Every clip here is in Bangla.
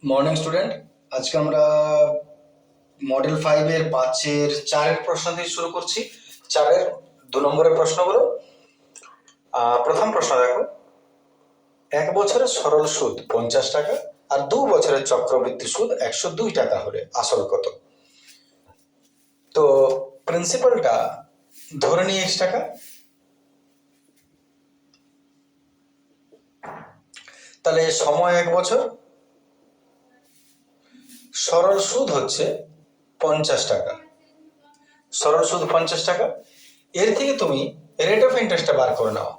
মর্নিং স্টুডেন্ট, আজকে আমরা মডেল 5 এর 5-এর 4-এর প্রশ্ন দিয়ে শুরু করছি। 4-এর 2 নম্বরের প্রশ্নগুলো। প্রথম প্রশ্ন দেখো, 1 বছরের সরল সুদ 50 টাকা আর 2 বছরের চক্রবৃদ্ধি সুদ 102 টাকা হলে আসল কত? তো প্রিন্সিপালটা ধরে নিই x টাকা, তাহলে সময় 1 বছর, সরল সুদ হচ্ছে 50 টাকা, সরল সুদ 50 টাকা। এর থেকে তুমি রেট অফ ইন্টারেস্টটা বার করে নাও।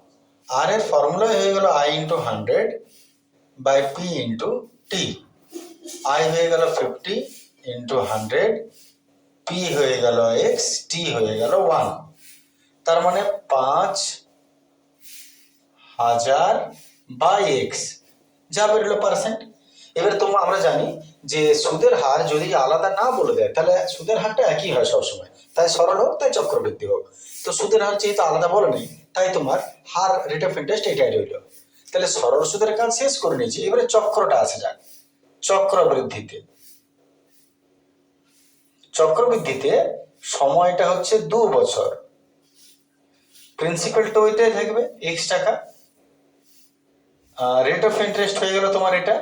আর এর ফর্মুলা হয়ে গেল i into 100 by P into T. I হয়ে গেল 50 ইন্টু 100, পি হয়ে গেল এক্স, টি হয়ে গেল 1। তার মানে 5000 বাই এক্স, যা বেরোলো পার্সেন্ট। এবার আমরা জানি যে সুদের হার যদি আলাদা না বলে দেয় তাহলে সুদের হারটা একই হয় সবসময়, তাই সরল হোক তাই চক্রবৃদ্ধি হোক। তো সুদের হার যেহেতু আলাদা বলে নেই, তাই তোমার হার রেট অফ ইন্টারেস্ট এটাই রইল। তাহলে সরল সুদের কাজ শেষ করে নিয়েছি, এবারে চক্রটা আসে যাক। চক্রবৃদ্ধিতে সময়টা হচ্ছে 2 বছর, প্রিন্সিপালটা ওইটাই থাকবে x টাকা, রেট অফ ইন্টারেস্ট হয়ে গেল তোমার এটা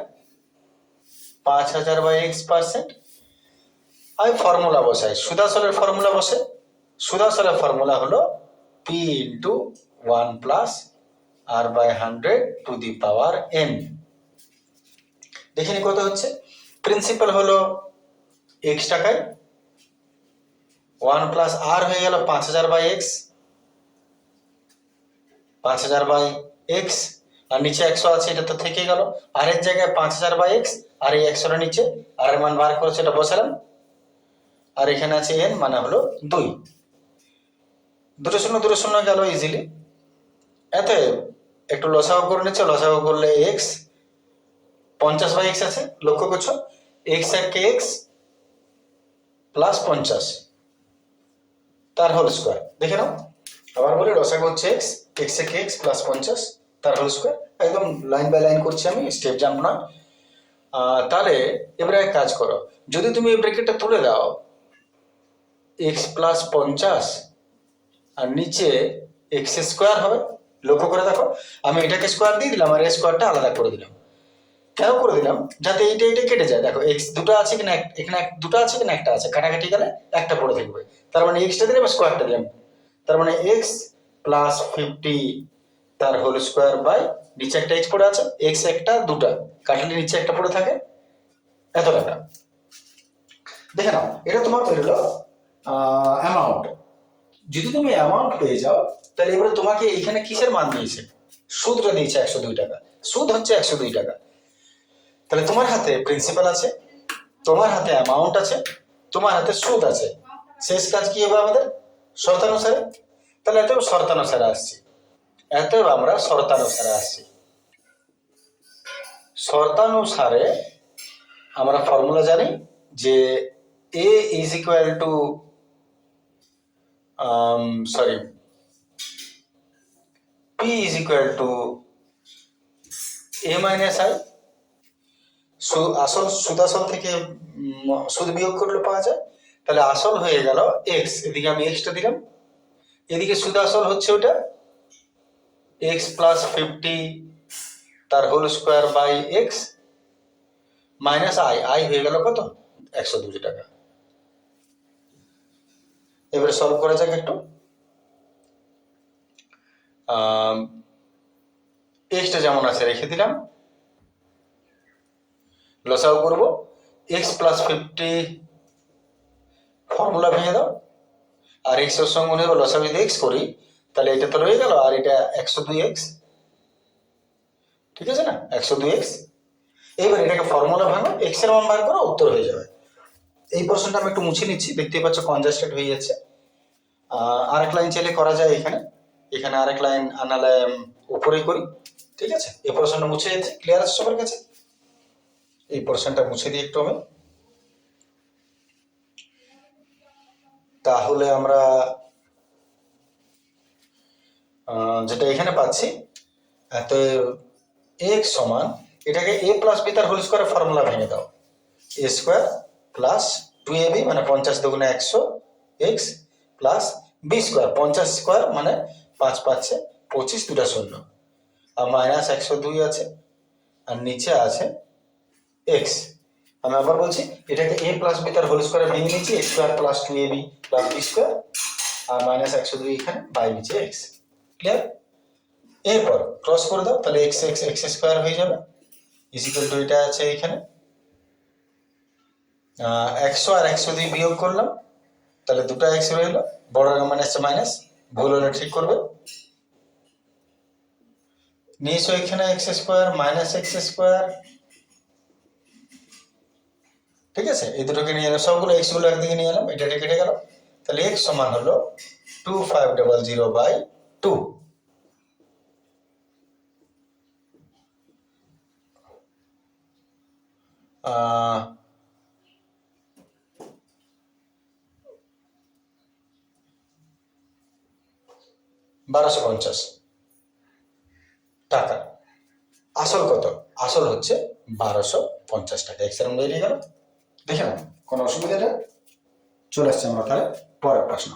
5000 বাই এক্স পার্সেন্ট। আমি ফর্মুলা বসাই, সুদাসলের ফর্মুলা বসে। সুদাসলের ফর্মুলা হলো P into 1 plus R by 100 to the power n। দেখিনি কত হচ্ছে। প্রিন্সিপাল হলো x টাকায়, 1 প্লাস আর হয়ে গেল 5000 বাই এক্স, 5000 বাই এক্স, আর নিচে 100 আছে, এটা তো থেকে গেল। আর এর জায়গায় 5000 বাই এক্স, আর এই 100 নিচে আর এর মান বার করে সেটা বসালাম। আর এখানে আছে n, মানে হলো 2। দুটো শূন্য গেল ইজিলি। এতে একটু লসাগু করে নিচ্ছে, লসাগু করলে এক্স, 50 বাই এক্স আছে, লক্ষ্য করছো এক্স একে এক্স প্লাস 50 তার হোল স্কোয়ার। দেখে নাও, আবার বলি লসাগু হচ্ছে এক্স, এক্স একে এক্স প্লাস 50 তার হোল স্কোয়ার। একদম লাইন বাই লাইন করছি আমি, স্টেপ জাম্প না। তাহলে এবারে এক কাজ করো, যদি তুমি এই ব্র্যাকেটটা তুলে দাও, এক্স প্লাস 50 আর নিচে এক্স স্কোয়ার হবে। লক্ষ্য করে দেখো, আমি এটাকে স্কোয়ার দিয়ে দিলাম আর স্কোয়ারটা আলাদা করে দিলাম। কেন করে দিলাম? যাতে এইটা কেটে যায়। দেখো এক্স দুটো আছে কিনা, এখানে দুটো আছে কিনা, একটা আছে, কাটাকাটি গেলে একটা পড়ে থাকবে। তার মানে এক্সটা দিলাম, স্কোয়ারটা দিলাম, তার মানে এক্স প্লাস 50 তার হোল স্কোয়ার বাই নিচে একটা এক্স পড়ে আছে, এক্স একটা দুটা কাটলে নিচে একটা পড়ে থাকে, এত টাকা। দেখে নাও, এটা তোমার বেরোলো অ্যামাউন্ট। যদি তুমি অ্যামাউন্ট পেয়ে যাও, তাহলে এবারে তোমাকে এখানে কিসের মান দিয়েছে? সুদটা দিয়েছে 102 টাকা। সুদ হচ্ছে 102 টাকা। তাহলে তোমার হাতে প্রিন্সিপাল আছে, তোমার হাতে অ্যামাউন্ট আছে, তোমার হাতে সুদ আছে। শেষ কাজ কি হবে আমাদের? শর্তানুসারে। তাহলে এত শর্তানুসারে আসছি, আমরা শর্তানুসারে আসছি। শর্তানুসারে আমরা ফর্মুলা জানি যে A is equal to P is equal to A minus I. আসল সুদাসল থেকে সুদ বিয়োগ করলে পাওয়া যায়। তাহলে আসল হয়ে গেল এক্স, এদিকে আমি এক্সটা দিলাম, এদিকে সুদাসল হচ্ছে ওটা এক্স প্লাস 50 তার whole square by X minus I. I হয়ে গেল কত? 102 টাকা। এবারে সলভ করা যাক একটু। এক্সটা যেমন আছে রেখে দিলাম, লসাগু করব। এক্স প্লাস 50 ফর্মুলা ভেঙে দাও, আর এক্স এর সঙ্গে নেব লসাগু। যদি এক্স করি তাহলে এটা তো রয়ে গেল, আর এটা 102 এক্স, ঠিক আছে না? 102 এক্স। এইবার এটাকে ফর্মুলা ভাঙো, এক্স এর মান বার করো, উত্তর হয়ে যাবে। এই পোর্শনটা আমি একটু মুছে নিচ্ছি, দেখতে পাচ্ছ কনজাস্টেড হয়ে যাচ্ছে। আরেক লাইন চাইলে করা যায়, এখানে আরেক লাইন আনালে উপরেই করি, ঠিক আছে? এই পোর্শনটা মুছে যাচ্ছে, ক্লিয়ার আছে সবার কাছে? এই পোর্শনটা মুছে দিই একটু আমি, তাহলে আমরা যেটা এখানে পাচ্ছি, এত এক্স সমান, এটাকে এ প্লাস বি তার হোল স্কোয়ারের ফর্মুলা ভেঙে দাও, এ স্কোয়ার প্লাস 2ab মানে 50 দুগুণে 100 X plus B square 50 square মানে 5 5 25 দুটা 0 আর মাইনাস 102 আছে আর নিচে আছে এক্স। আমি আবার বলছি এটাকে এ প্লাস বি তার হোল স্কোয়ারে ভেঙে নিচ্ছি X square plus 2ab plus B square আর মাইনাস 102 এখানে বাই নিচে এক্স। ক্লিয়ার? এরপর ক্রস করে দাও তাহলে এক্স এক্স এক্স স্কোয়ার হয়ে যাবে ইজিক্যাল টু এটা আছে এখানে 100 আর 102 বিয়োগ করলাম তাহলে দুটো এক্স রইল বড় মাইনাস মাইনাস ভুল হলে ঠিক করবে নিয়েছো এখানে x square minus x square. ঠিক আছে এই দুটোকে নিয়ে এলাম সবগুলো এক্স গুলো একদিকে নিয়ে এলাম এটা কেটে গেল তাহলে এক্স সমান হলো 2500/2 1250 টাকা। আসল কত? আসল হচ্ছে 1250 টাকা। এক্স এর বেরিয়ে গেল দেখে না কোনো অসুবিধা নেই। চলে আসছে আমরা তাহলে পরের প্রশ্ন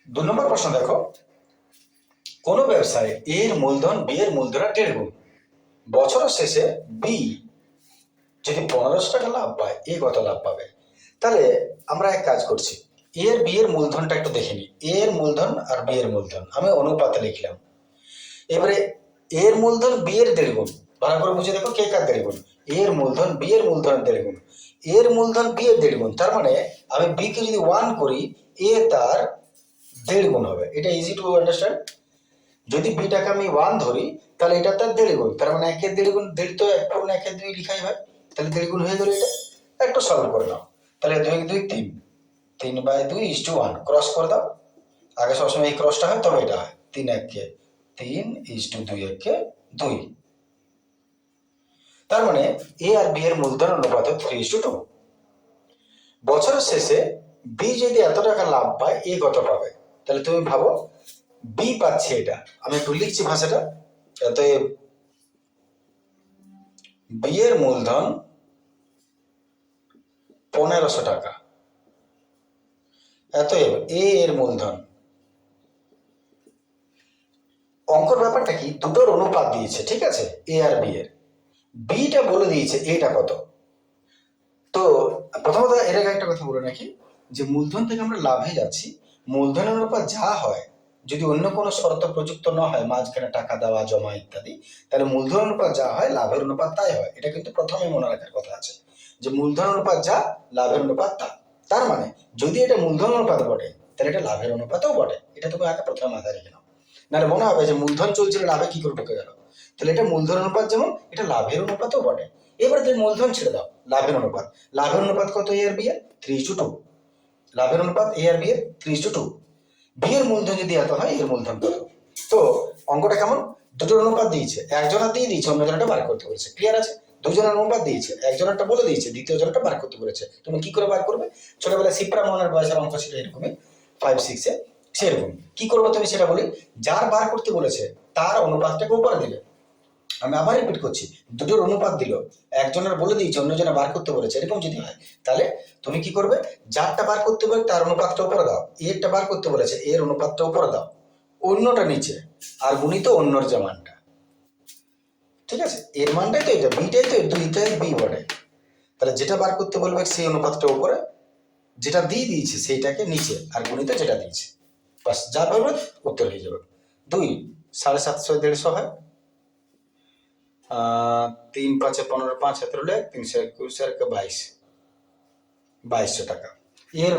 2 নম্বর প্রশ্ন দেখো কোন ব্যবসায় এর মূলধন বি এর মূলধনের 1.5 গুণ বছরের শেষে বি যদি 1500 টাকা লাভ পায় এ কত লাভ পাবে। তাহলে আমরা এক কাজ করছি এর বি এর মূলধনটা একটু দেখে নিই এর মূলধন আর বি এর মূলধন আমি অনুপাতে লিখলাম। এবারে এর মূলধন বি এর 1.5 গুণ ভালো করে বুঝে দেখো কে কার 1.5 গুণ এর মূলধন বি এর মূলধনের 1.5 গুণ এর মূলধন বি এর 1.5 গুণ তার মানে আমি বি কে যদি 1 করি এ তার 1.5 গুণ হবে। এটা ইজি টু আন্ডারস্ট্যান্ড। যদি বিটাকে আমি 1 ধরি তাহলে এটা তার 1.5 গুণ তার মানে 1 এর 1.5 গুণ 1.5 তো 1 পূর্ণ 1 এর 2 লিখাই হয় তাহলে 1.5 গুণ হয়ে গেল এটা একটু সলভ করে নাও তাহলে 2 2 3 3/2 1 ক্রস করে দাও আগে সবসময় এই ক্রসটা হয় তবে এটা হয় 3 1 কে 3:2 1 কে 2 তার মানে এ আর বি এর মূলধন অনুপাত 3:2 বছরের শেষে বি যদি এত টাকা লাভ পায় এ কত পাবে তাহলে তুমি ভাবো বি পাচ্ছে এটা আমি একটু লিখছি ভাষাটা অতএব বি এর মূলধন 1500 টাকা অতএব এ এর মূলধন অঙ্কর ব্যাপারটা কি দুটোর অনুপাত দিয়েছে ঠিক আছে এ আর বি এর বিটা বলে দিয়েছে এটা কত। তো প্রথমত এর আগে একটা কথা বলে রাখি যে মূলধন থেকে আমরা লাভে যাচ্ছি মূলধনের অনুপাত যা হয় যদি অন্য কোনো শর্ত প্রযুক্ত না হয় মাঝখানে টাকা দেওয়া জমা ইত্যাদি তাহলে মূলধন অনুপাত যা হয় লাভের অনুপাত তাই হয়। এটা কিন্তু প্রথমে মনে রাখার কথা আছে যে মূলধন অনুপাত যা লাভের অনুপাত তা। তার মানে যদি এটা মূলধন অনুপাত বটে তাহলে এটা লাভের অনুপাতও বটে এটা তুমি আগে প্রথমে মাথায় রেখে নাও নাহলে মনে হবে যে মূলধন চলছিল লাভে কি করে ঢুকে গেল তাহলে এটা মূলধন অনুপাত যেমন এটা লাভের অনুপাতও বটে। এবারে তুমি মূলধন ছেড়ে দাও লাভের অনুপাত কত এ আর বি এর 3:2 লাভের অনুপাত এ আর বি এর 3:2 বি এর মূলধন যদি এত হয় এর মূলধন কত। তো অঙ্কটা কেমন দুটোর অনুপাত দিয়েছে একজনের দিয়ে দিয়েছে অন্যজনটা বার করতে বলেছে ক্লিয়ার আছে দুজনের অনুপাত দিয়েছে একজনেরটা বলে দিয়েছে দ্বিতীয় জনটা বার করতে বলেছে তুমি কি করে বার করবে ছোটবেলায় শিপ্রা মোহনের বয়সের অঙ্ক ছিল এরকমই 5 6 সেরকম কি করবো তুমি সেটা বলি যার বার করতে বলেছে তার অনুপাতটাকে উপরে দিলে আমি আবার রিপিট করছি দুটোর অনুপাত দিল একজনের বলে দিয়েছে অন্যজনের বার করতে বলেছে এরকম যদি হয় তাহলে তুমি কি করবে যারটা বার করতে বলে তার অনুপাতটা উপরে দাও এরটা বার করতে বলেছে এর অনুপাতটা উপরে দাও অন্যটা নিচে আর গুণিত অন্যর যে মানটা ঠিক আছে এর মানটাই তো এটা বিটাই তো দুইটাই বি বটে তাহলে যেটা বার করতে বলবে সেই অনুপাতটা উপরে যেটা দিয়ে দিয়েছে সেইটাকে নিচে আর গুণিত যেটা দিয়েছে বাস যা বলবে উত্তর হয়ে যাবে 2 750 150 হয় 3 5 15 5 হাতে হলে 321 আর 2200 টাকা এর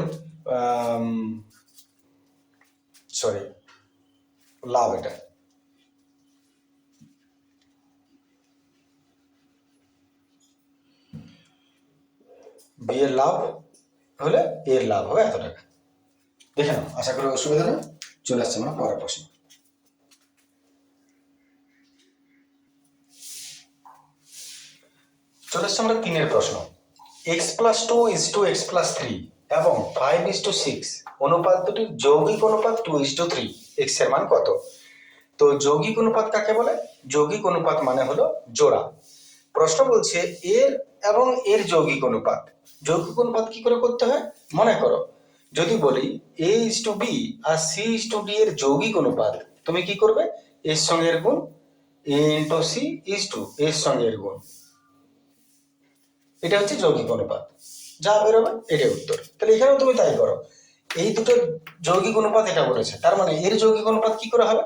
সরি লাভ এটা বি এর লাভ হলে এর লাভ হবে এত টাকা দেখে নাও আশা করি অসুবিধা নেই। চলে আসছে আমার পরের প্রশ্ন চলে আসছে আমরা 3 এর প্রশ্ন x+2 x + 3 এবং 5:6 অনুপাত দুটির যৌগিক অনুপাত 2:3 x এর মান কত। তো যৌগিক অনুপাত কাকে বলে যৌগিক অনুপাত মানে হলো জোড়া প্রশ্ন বলছে এর এবং এর যৌগিক অনুপাত। যৌগিক অনুপাত কি করে করতে হয় মনে করো, যদি বলি a:b আর c:d এর যৌগিক অনুপাত, তুমি কি করবে, এর সঙ্গে এর গুণ, a:c:, এর সঙ্গে এর গুণ, এটা হচ্ছে যৌগিক অনুপাত। যা বেরোবে এটাই উত্তর। তাহলে এখানেও তুমি তাই করো, এই দুটো যৌগিক অনুপাত এটা বলেছে, তার মানে এর যৌগিক অনুপাত কি করে হবে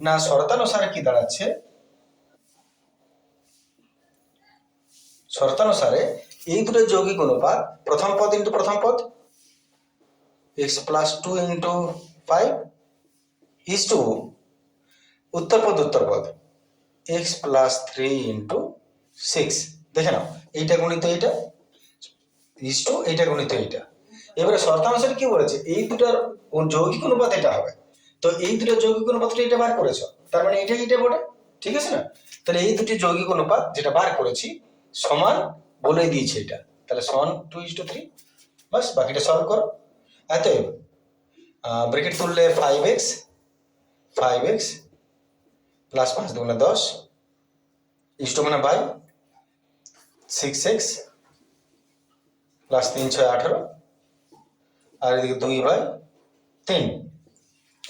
না, শর্তানুসারে কি দাঁড়াচ্ছে, শর্তানুসারে এই দুটো যৌগিক অনুপাত, প্রথম পদ ইন্টু প্রথম পদ x+2 ইন্টু 5 ইজ টু উত্তর পদ x+3 ইন্টু 6। দেখে নাও, এইটা গণিত এইটা ইজ টু এইটা গণিত এইটা। এবারে শর্তানুসারে কি বলেছে, এই দুটার যৌগিক অনুপাত এটা হবে, তো এই দুটো যৌগিক অনুপাতটা এটা বার করেছো, তার মানে এটা বটে, ঠিক আছে না। তাহলে এই দুটি যৌগিক অনুপাত যেটা বার করেছি সমান বলে দিয়েছে এটা, তাহলে সমান 2:3, বাস বাকিটা সলভ করো। অতএব ব্র্যাকেট তুললে 5x প্লাস 5 দুগুণে 10 ইজ টু মানে বাই 6x প্লাস 3 6 18, আর এদিকে 2/3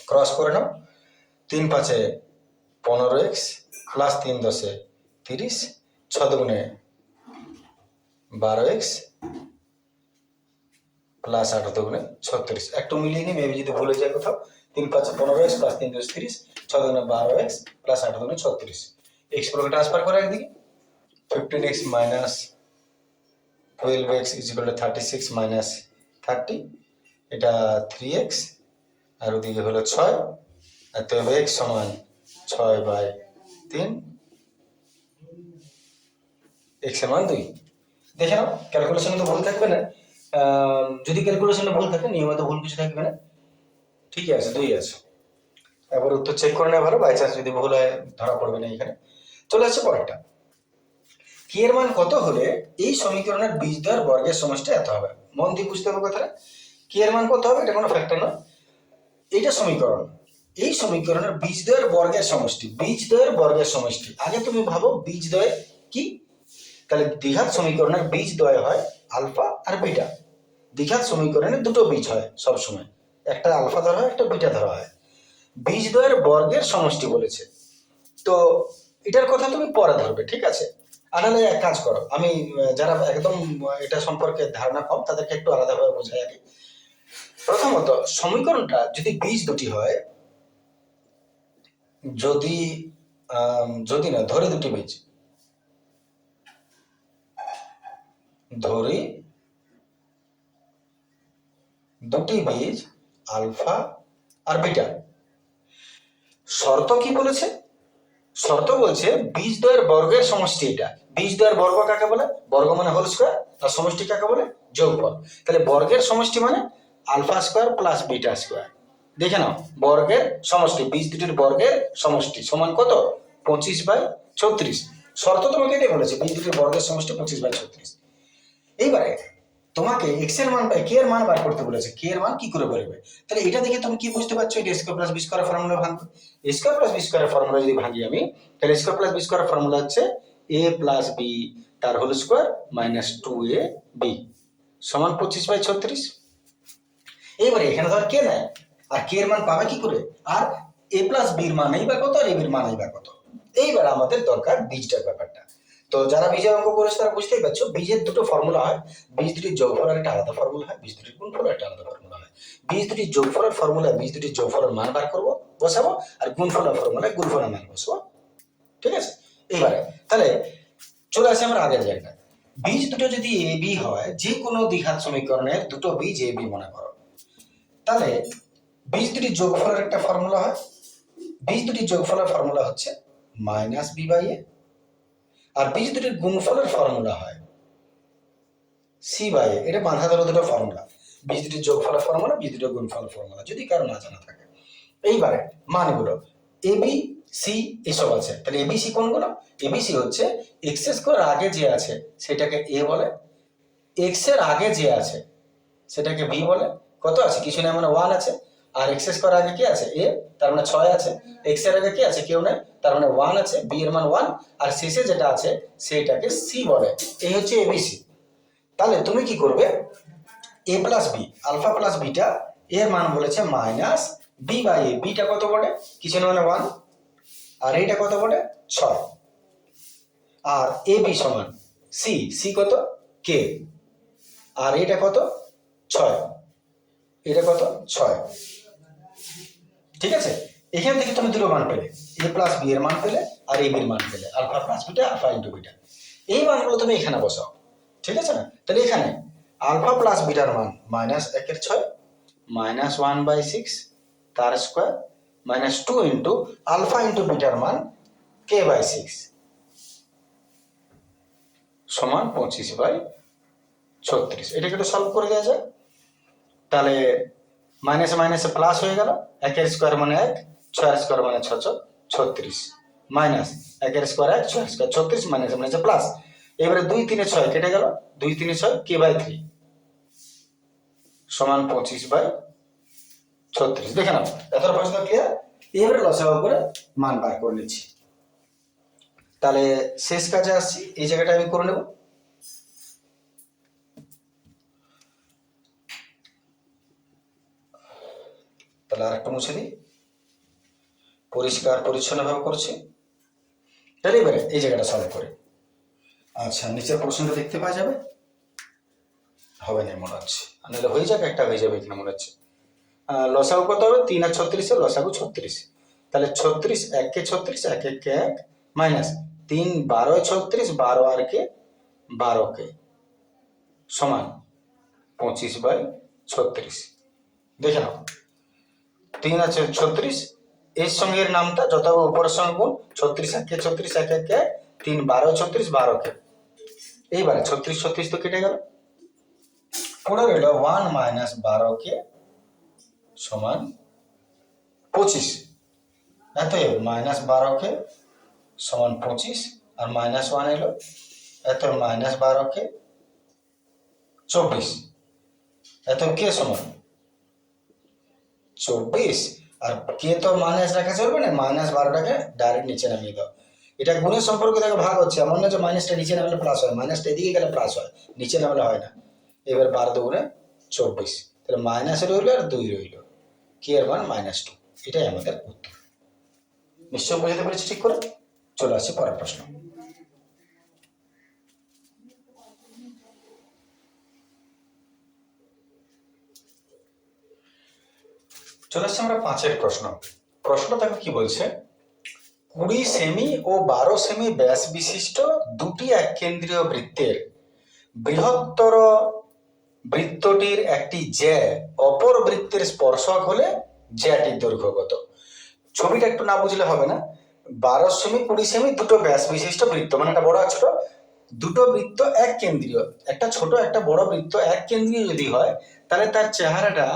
ক্রস করে নাও, 3 5 15x প্লাস 3 10 30, 6 দুগুণে 12x প্লাস 8 দুগুণে 36। একটু মিলিয়ে নিই, মেবি যদি ভুলে যায় কোথাও, 3 5 15x প্লাস 3 10 30, 6 দুগুণে 12x প্লাস 8 দুগুণে 36। x পুরো ট্রান্সফার করে একদিকে, 15x minus 12x is equal two 36 minus 30, এটা 3x আর ওদিকে হলো 6, আর তো x সমান 6/3, x এর মান 2। দেখে নাও ক্যালকুলেশনে তো ভুল থাকবে না, যদি ক্যালকুলেশনে ভুল থাকে নিয়মিত ভুল কিছু থাকবে না, ঠিক আছে 2 আছে। এবার উত্তর চেক করে নেওয়া ভালো, বাই চান্স যদি ভুল হয় ধরা পড়বে না এখানে। চলে আসছে পরেরটা, কি এর মান কত হলে এই সমীকরণের বীজদ্বয়ের বর্গের সমষ্টি এত হবে। মন দিয়ে বুঝতে হবে কথাটা, কি এর মান কত হবে এটা কোনো ফ্যাক্টর নয়, এইটা সমীকরণ, এই সমীকরণের বীজদ্বয়ের বর্গের সমষ্টি, বীজদ্বয়ের বর্গের সমষ্টি। আগে তুমি ভাবো বীজদ্বয় কি, তাহলে দ্বিঘাত সমীকরণের বীজদ্বয় হয় আলফা আর বিটা। দ্বিঘাত সমীকরণে দুটো বীজ হয় সব সময়, একটা আলফা ধরা হয় একটা বিটা ধরা হয়। বীজদ্বয়ের বর্গের সমষ্টি বলেছে, তো এটার কথা তুমি পরে ধরবে, ঠিক আছে। আনালে এক কাজ করো, আমি যারা একদম এটা সম্পর্কে ধারণা কম তাদেরকে একটু আলাদাভাবে বোঝাই আগে। প্রথমত সমীকরণটা যদি বীজ দুটি হয়, যদি না ধরে দুটি বীজ, ধরি দুটি বীজ আলফা আর বিটা, শর্ত কি বলেছে, শর্ত বলছে বীজদ্বয়ের বর্গের সমষ্টি এটা। বীজদ্বয়ের বর্গ কাকে বলে, বর্গ মানে হোল স্কয়ার, আর সমষ্টি কাকে বলে যোগফল। তাহলে বর্গের সমষ্টি মানে alpha square plus beta square. দেখে নাও বর্গের সমষ্টি, বীজ দুটির বর্গের সমষ্টি সমান কত, 25/36। শর্ত তোমাকে এটাই বলেছে, বীজ দুটির বর্গের সমষ্টি 25/36। এইবারে তোমাকে এক্স এর মান কে এর মান বার করতে বলেছে, কে এর মান কি করে বেরোবে। তাহলে এটা দেখে তুমি কি বুঝতে পারছো, এটা স্কয়ার প্লাস বি স্কয়ারের ফর্মুলা ভাঙবে। স্কয়ার প্লাস বি স্কয়ারের ফর্মুলা যদি ভাঙি আমি, তাহলে স্কয়ার প্লাস বি স্কয়ারের ফর্মুলা হচ্ছে a প্লাস বি তার হোল স্কয়ার মাইনাস 2ab সমান 25/36। এইবারে এখানে ধর কে নেয়, আর কে এর মান পাবে কি করে, আর a প্লাস বির মানেই বা কত আর a বির মানেই বা কত। এইবার আমাদের দরকার বীজটার ব্যাপারটা। তো যারা বীজের অঙ্ক করেছে তারা বুঝতেই পারছো, বীজের দুটো ফর্মুলা হয়, বীজ দুটির যোগফলের একটা আলাদা ফর্মুলা হয়, বীজ দুটির গুণফলের একটা আলাদা ফর্মুলা হয়। বীজ দুটির যোগফলের ফর্মুলা বীজ দুটির যোগফলের মান বার করবো বসাবো, আর গুণফলের ফর্মুলায় গুণফলের মান বসাবো, ঠিক আছে। এবারে তাহলে চলে আসে আমরা আগের জায়গায়, বীজ দুটো যদি এ বি হয়, যে কোনো দ্বিঘাত সমীকরণের দুটো বীজ এ বি মনে করো, তাহলে বীজ দুটির যোগফলের একটা ফর্মুলা হয়, বীজ দুটির যোগফলের ফর্মুলা হচ্ছে মাইনাস বি বাই এ, আর বীজ দুটির গুণফলের ফর্মুলা হয় সি বাই এ। এটা বাঁধা ধরো দুটো ফর্মুলা, বীজ দুটির যোগফলের ফর্মুলা, বীজ দুটির গুণফলের ফর্মুলা, যদি কারো না জানা থাকে। এইবারে মানগুলো এ বি সি এসব আছে, তাহলে এবিসি কোনগুলো, এবিসি হচ্ছে এক্স স্কোয়ার আগে যে আছে সেটাকে এ বলে, এক্স এর আগে যে আছে সেটাকে বি বলে, কত আছে কিছু না মানে 1 আছে, আর এক্স স্কোয়ার আগে কি আছে এ, তার মানে 6 আছে, এক্স এর আগে কি আছে কেউ নেই, তার মানে 1 আছে, বি এর মান 1, আর শেষে যেটা আছে সেটাকে সি বলে। এই হচ্ছে এবিসি। তাহলে তুমি কি করবে, A plus B, alpha plus beta এর মান বলেছে minus B by A, beta কত বটে কিছু না মানে 1, আর এইটা কত বটে 6, আর এ বি সমান সি, সি কত কে, আর এটা কত 6, এটা কত 6। ঠিক আছে, এখান থেকে তুমি দুটো মান পেলে, এ প্লাস বি এর মান পেলে আর এ বির মান পেলে, alpha plus beta, alpha into beta. এই মানগুলো তুমি এখানে বসাও, ঠিক আছে না? তাহলে এখানে আলফা প্লাস বিটার মান মাইনাস 1/6 মাইনাস 1/6 তার square minus 2 into alpha into বিটার মান k/6 সমান 25/36। এটাকে তো সলভ করে দেওয়া যায়। তাহলে মাইনাসে মাইনাসে প্লাস হয়ে গেল, 1 স্কোয়ার মানে 1, 6 স্কোয়ার মানে 6 36, মাইনাস 1 স্কোয়ার 1, 6 স্কোয়ার 36, মাইনাসে মাইনাসে প্লাস। এবারে 2 3 6 কেটে গেল, 2 3 6 k/3 সমান 25/36। দেখে নাও, এত প্রশ্ন ক্লিয়ার। এবারে লসাগু করে মান বার করে নিচ্ছি। তাহলে শেষ কাজে আসছি, এই জায়গাটা আমি করে নেব। তাহলে আর একটু মুছে দিই, পরিষ্কার পরিচ্ছন্নভাবে করছি। তাহলে এবারে এই জায়গাটা সলভ করে, আচ্ছা নিচের প্রশ্নটা দেখতে পাওয়া যাবে, হবে না মনে হচ্ছে, নাহলে হয়ে যাবে, একটা হয়ে যাবে এখানে মনে হচ্ছে। লসাগু কত হবে, 3 আর 36, লসাগু 36। তাহলে 36 1 কে 36, 1 1 কে 1 মাইনাস 3 12 36, 12 আর কে 12 কে সমান 25/36। দেখে নাও, 3 আছে 36, এর সঙ্গে এর নামটা যত হবে উপরের সঙ্গে গুণ, 36 1 কে 36, 1 1 কে 3 12 36, 12 কে। এইবারে 36 36 তো কেটে গেল, পড়ে রইল 1 মাইনাস 12 কে সমান 25। এতএব মাইনাস 12 কে সমান 25, আর মাইনাস 1 এলো, এতএব মাইনাস 12 কে 24, এতএব কে সমান 24। আর কে তো মাইনাস রাখা চলবে না, মাইনাস 12টাকে ডাইরেক্ট নিচে নামিয়ে দাও। এটা গুণের সম্পর্কে দেখো ভাগ হচ্ছে, এমন না যে মাইনাসটা নিচে নামলে প্লাস হয়, মাইনাসটা এদিকে গেলে প্লাস হয়, নিচে নামলে হয় না। এবার 12 দুগুণে 24, তাহলে মাইনাস রইল আর 2 রইল, কে এর মান -2। এটাই আমাদের উত্তর। নিশ্চয় বুঝতে পেরেছি ঠিক করে। চলে আসছি পরের প্রশ্ন। চলে আসছে আমরা 5-এর প্রশ্ন। প্রশ্নটা দেখো কি বলছে, 20 সেমি ও 12 সেমি ব্যাস বিশিষ্ট দুটি এককেন্দ্রীয় বৃত্তের বৃহত্তর বৃত্তটির একটি জ্যা অপর বৃত্তের স্পর্শক হলে জ্যাটির দৈর্ঘ্য কত? ছবিটা একটু না বুঝলে হবে না। 12 সেমি 20 সেমি দুটো ব্যাস বিশিষ্ট বৃত্ত, মানে একটা বড় আর ছোট, দুটো বৃত্ত এক কেন্দ্রীয়, একটা ছোট একটা বড় বৃত্ত এক কেন্দ্রীয় যদি হয়, তাহলে তার চেহারাটা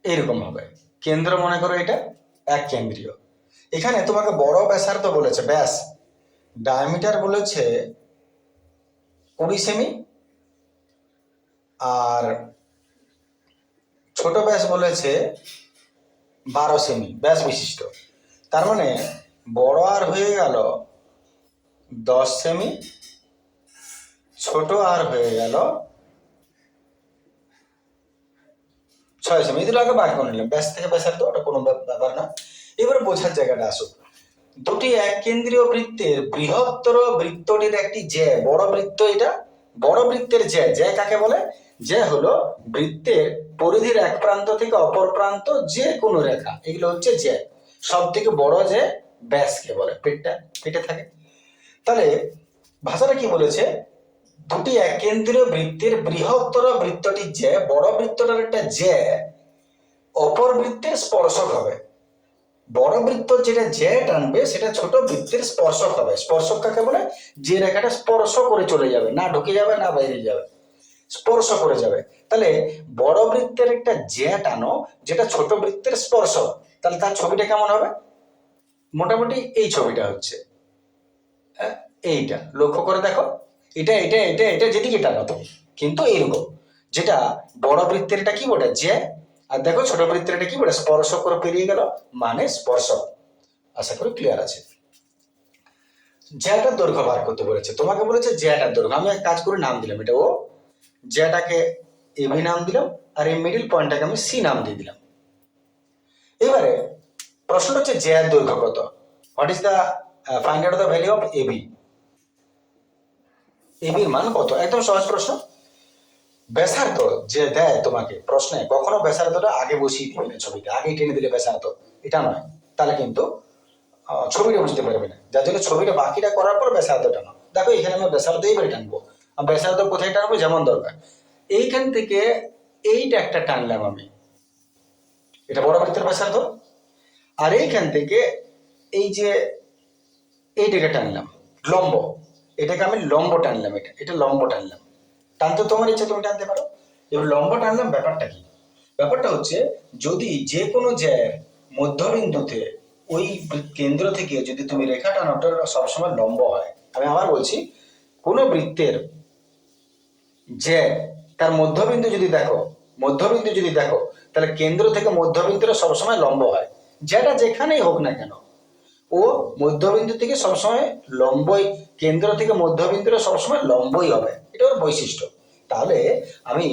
এরকম হবে। কেন্দ্র মনে করো এটা এক কেন্দ্রীয়। এখানে তোমাকে বড় ব্যাসার্ধ বলেছে, ব্যাস ডায়ামিটার বলেছে 20 সেমি, আর ছোট ব্যাস বলেছে 12 সেমি ব্যাস বিশিষ্ট। তার মানে বড় আর হয়ে গেল 10 সেমি, ছোট আর হয়ে গেল 6 সেমি। এই দুটো আগে বার করে নিলাম, ব্যাস থেকে ব্যাসার্ধ, ওটা কোনো ব্যাপার না। এবারে বোঝার জায়গাটা আসুক, দুটি এক কেন্দ্রীয় বৃত্তের বৃহত্তর বৃত্তটির একটি জ্যা, বড় বৃত্ত এটা, বড় বৃত্তের জ্যা, জ্যা কাকে বলে? জ্যা হলো বৃত্তের পরিধির এক প্রান্ত থেকে অপর প্রান্ত যে কোনো রেখা, এগুলো হচ্ছে জ্যা। সব থেকে বড় যে ব্যাসকে বলে, পেটটা পেটে থাকে। তাহলে ভাষাটা কি বলেছে, দুটি এক কেন্দ্রীয় বৃত্তের বৃহত্তর বৃত্তটি জ্যা, বড় বৃত্তটার একটা জ্যা অপর বৃত্তের স্পর্শক হবে। বড় বৃত্ত যেটা জ্যা টানবে সেটা ছোট বৃত্তের স্পর্শক হবে। স্পর্শক কাকে বলে? যে রেখাটা স্পর্শ করে চলে যাবে, না ঢুকে যাবে না বাইরে যাবে, স্পর্শ করে যাবে। তাহলে বড় বৃত্তের একটা জ্যা টানো যেটা ছোট বৃত্তের স্পর্শক, তাহলে তার ছবিটা কেমন হবে? মোটামুটি এই ছবিটা হচ্ছে, এইটা লক্ষ্য করে দেখো, এটা এটা এটা এটা যেদিকে টানো তুমি কিন্তু এইরকম। যেটা বড় বৃত্তের এটা কি বলে যে, আর দেখো ছোট বৃত্তের এটা কি বলে স্পর্শক করে পেরিয়ে গেল মানে স্পর্শক। আশা করি ক্লিয়ার আছে। জ্যাটার দৈর্ঘ্য বার করতে বলেছে, তোমাকে বলেছে জ্যাটার দৈর্ঘ্য। আমি এক কাজ করে নাম দিলাম, এটা ও, জ্যাটাকে এবি নাম দিলাম, আর এই মিডিল পয়েন্টটাকে আমি সি নাম দিয়ে দিলাম। এবারে প্রশ্নটা হচ্ছে জ্যার দৈর্ঘ্য কত, what is the find out the value of AB. এবির মান কত, একদম সহজ প্রশ্ন। ব্যাসার্ধ যে দেয় তোমাকে প্রশ্নে, কখনো ব্যাসার্ধটা আগে বসিয়ে দিবে না ছবিতে, আগেই টেনে দিলে ব্যাসার্ধ, এটা নয়, তাহলে কিন্তু ছবিটা বুঝতে পারবে না। যার জন্য ছবিটা বাকিটা করার পর ব্যাসার্ধ টানো। দেখো এখানে আমি ব্যাসার্ধ এইবারে টানবো, ব্যাসার্ধ কোথায় টানবো যেমন দরকার, এইখান থেকে এইটা একটা টানলাম আমি, এটা বড় বৃত্তের ব্যাসার্ধ, আর এইখান থেকে এই যে এইটাকে টানলাম লম্ব, এটাকে আমি লম্ব টানলাম, এটা লম্ব টানলাম। টানতে তোমার ইচ্ছা তুমি টানতে পারো। এবার লম্ব টানলাম, ব্যাপারটা কি, ব্যাপারটা হচ্ছে যদি যে কোনো জ্যার মধ্যবিন্দুতে ওই কেন্দ্র থেকে যদি তুমি রেখা টানো, ওটা সবসময় লম্ব হয়। আমি আবার বলছি, কোনো বৃত্তের যে তার মধ্যবিন্দু যদি দেখো, তাহলে কেন্দ্র থেকে মধ্যবিন্দুটা সবসময় লম্ব হয়, যেটা যেখানেই হোক না কেন, ও মধ্যবিন্দু থেকে সবসময় লম্বই, কেন্দ্র থেকে মধ্যবিন্দুটা সবসময় লম্বই হবে, এটা ওর বৈশিষ্ট্য। তাহলে আমি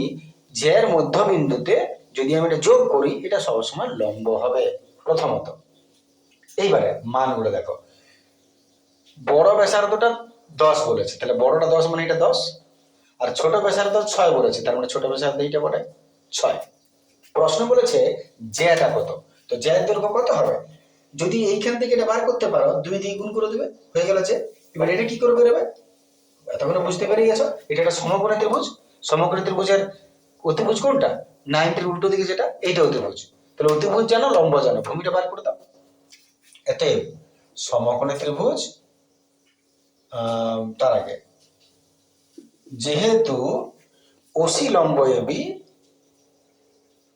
জের মধ্যবিন্দুতে যদি আমি এটা যোগ করি, এটা সবসময় লম্ব হবে প্রথমত। এইবারে মানগুলো দেখো, বড় ব্যাসার্ধটা 10 বলেছে, তাহলে বড়টা 10 মানে এটা 10, আর ছোট ব্যাসার্ধ 6 বলেছে, তার মানে ছোট ব্যাসার্ধ এইটা বটে 6। প্রশ্ন বলেছে জ্যাটা কত, তো জ্যার দৈর্ঘ্য কত হবে, যদি এইখান থেকে এটা বার করতে পারো 2 দিয়ে গুণ করে দেবে, হয়ে গেল যে। এবার এটা কি করে বেরোবে, এতক্ষণ বুঝতে পেরে গেছো, এটা একটা সমকোণী ত্রিভুজ। সমকোণী ত্রিভুজের অতিভুজ কোনটা, 90-র উল্টো দিকে যেটা, এইটা অতিভুজ। তাহলে অতিভুজ জানো, লম্ব জানো, ভূমিটা বার করে দাও। অতএব সমকোণী ত্রিভুজ, তার আগে যেহেতু ওসি লম্ব এবি,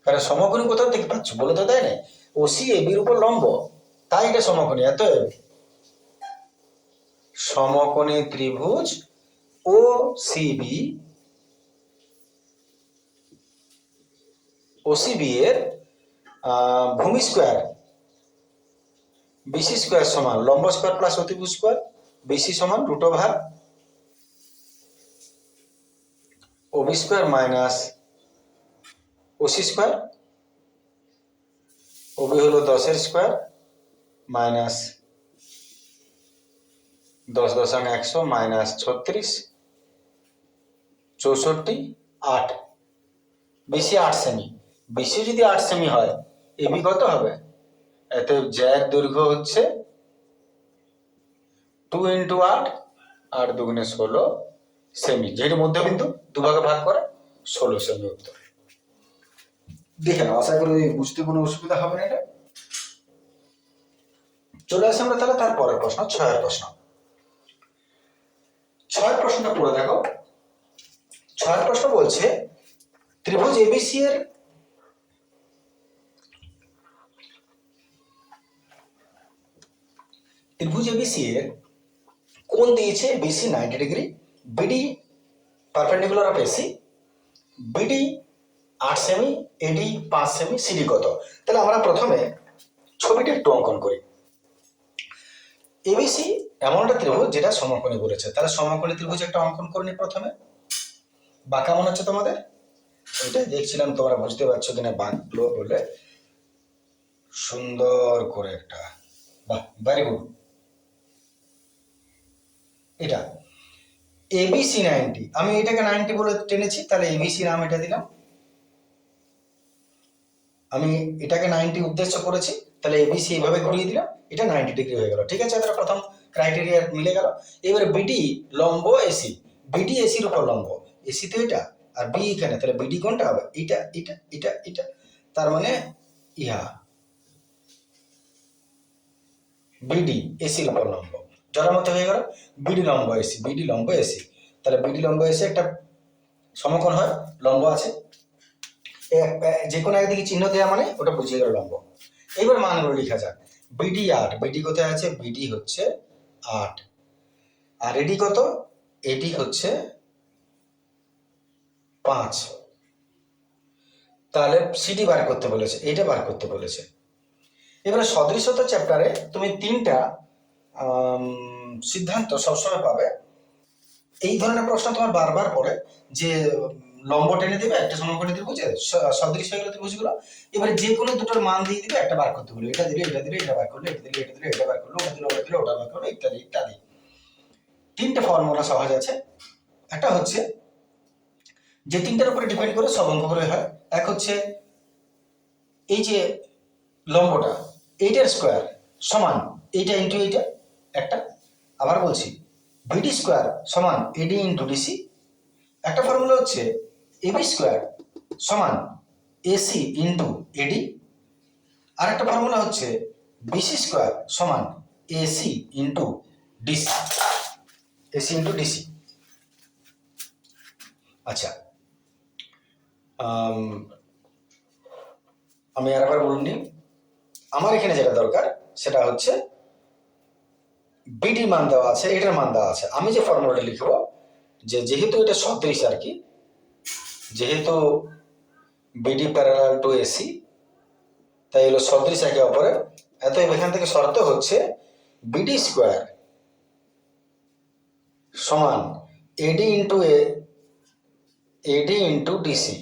কারণ সমকোণী কোথাও থেকে পাচ্ছ বলে তো দেয় না, ওসি এবির উপর লম্ব, তাই এটা সমকোণী। অতএব সমকোণী ত্রিভুজ ও সিবি, ওসিবি এর ভূমি স্কোয়ার বিসি স্কোয়ার সমান লম্ব স্কোয়ার প্লাস অতিভুজ স্কোয়ার, বিসি সমান root over OB square minus OC square, OB হলো 10-এর স্কোয়ার মাইনাস 10.100 মাইনাস 36 64 8, বিসি 8 সেমি, বিসি যদি 8 সেমি হয়, এবি কত হবে, এতে জ্যার দৈর্ঘ্য হচ্ছে 2 × 8, 8 দুগুণে 16 সেমি, যেহেতু মধ্যবিন্দু দুভাগে ভাগ করে 16 সেমি উত্তর। দেখে নাও, আশা করি বুঝতে কোনো অসুবিধা হবে না। এটা চলে আসে আমরা তাহলে তারপরের প্রশ্ন, 6-এর প্রশ্ন। 6-এর প্রশ্নটা পড়ে দেখো। 6-এর প্রশ্ন বলছে ত্রিভুজ এবিসি এর কোণ দিয়েছে BC 90 degree, BD perpendicular of AC, BD 8 সেমি, এডি 5 সেমি, সিডি কত। তাহলে আমরা প্রথমে ছবিটা একটু অঙ্কন করি। এবিসি এমন একটা ত্রিভুজ যেটা সমকোণী বলেছে, তাহলে সমকোণী ত্রিভুজ একটা অঙ্কন করে নি প্রথমে। বা কেমন হচ্ছে তোমাদের, এটাই দেখছিলাম তোমরা বুঝতে পারছো কিনা, বাঁকলো বলে সুন্দর করে একটা, বাহ ভেরি গুড। এটা এবিসি 90, আমি এটাকে 90 বলে টেনেছি, তাহলে এবিসি নাম এটা দিলাম। আমি এটাকে 90 উদ্দেশ্য করেছি, তাহলে এবিসি এইভাবে ঘুরিয়ে দিলাম, এটা 90 ডিগ্রি হয়ে গেল। ঠিক আছে, এটা প্রথম ক্রাইটেরিয়া মিলে গেল। এবারে বিডি লম্ব এসি, বিডি এসির উপর লম্ব, এসি তো এটা আর বি এখানে, তাহলে বিডি কোনটা হবে, এটা এটা এটা এটা, তার মানে ইহা বিডি এসির উপর লম্ব, যার মতো হয়ে গেল বিডি লম্ব এসি, বিডি লম্ব এসি। তাহলে বিডি লম্ব এসি একটা সমকোণ হয়, লম্ব আছে, যে কোনো একদিকে চিহ্ন দেওয়া মানে ওটা বুঝিয়ে গেল লম্ব। এইবার মানগুলো লেখা যাক। বিডি 8, বিডি কোথায় আছে, বিডি হচ্ছে 8, আর এডি কত, এডি হচ্ছে 5, তাহলে সিডি বার করতে বলেছে, এইটা বার করতে বলেছে। এবারে সদৃশতা চ্যাপ্টারে তুমি 3টা সিদ্ধান্ত সবসময় পাবে। এই ধরনের প্রশ্ন তোমার বারবার পড়ে যে লম্ব টেনে দেবে একটা সমকোণী ত্রিভুজে, সদৃশ হয়ে গেল ত্রিভুজগুলো, এবারে যে কোনো দুটোর মান দিয়ে দিবে, একটা বার করতে বলবে, এটা দিলে এটা দিলে এটা বার করলে, এটা দিলে এটা দিলে এটা বার করলে, ওটা দিলে ওটা দিলে ওটা বার করলে, ইত্যাদি ইত্যাদি। 3টে ফর্মুলা সহজ আছে। একটা হচ্ছে যে 3টার উপরে ডিপেন্ড করে সব অঙ্কগুলো হয়। এক হচ্ছে এই যে লম্বটা, এইটার স্কোয়ার সমান এইটা ইন্টু এইটা একটা। আবার বলছি বিডি স্কোয়ার সমান এডি ইন্টু ডিসি। একটা ফর্মুলা হচ্ছে এবি স্কোয়ার সমান এসি ইন্টু এডি। আর একটা ফর্মুলা হচ্ছে বিসি স্কোয়ার সমান AC into DC, AC into DC. আচ্ছা, আমি আর একবার বলুন, আমার এখানে যেটা দরকার সেটা হচ্ছে বিডি মান দেওয়া আছে, এটার মান দেওয়া আছে। আমি যে ফর্মুলাটা লিখবো, যে যেহেতু এটা সদৃশ আর কি, যেহেতু বিডি প্যারালাল টু এসি, তাই হলো সদৃশ একে অপরের। অতএব এখান থেকে শর্ত হচ্ছে বিডি স্কোয়ার সমান এডি ইন্টু এডি ইন্টু ডিসি,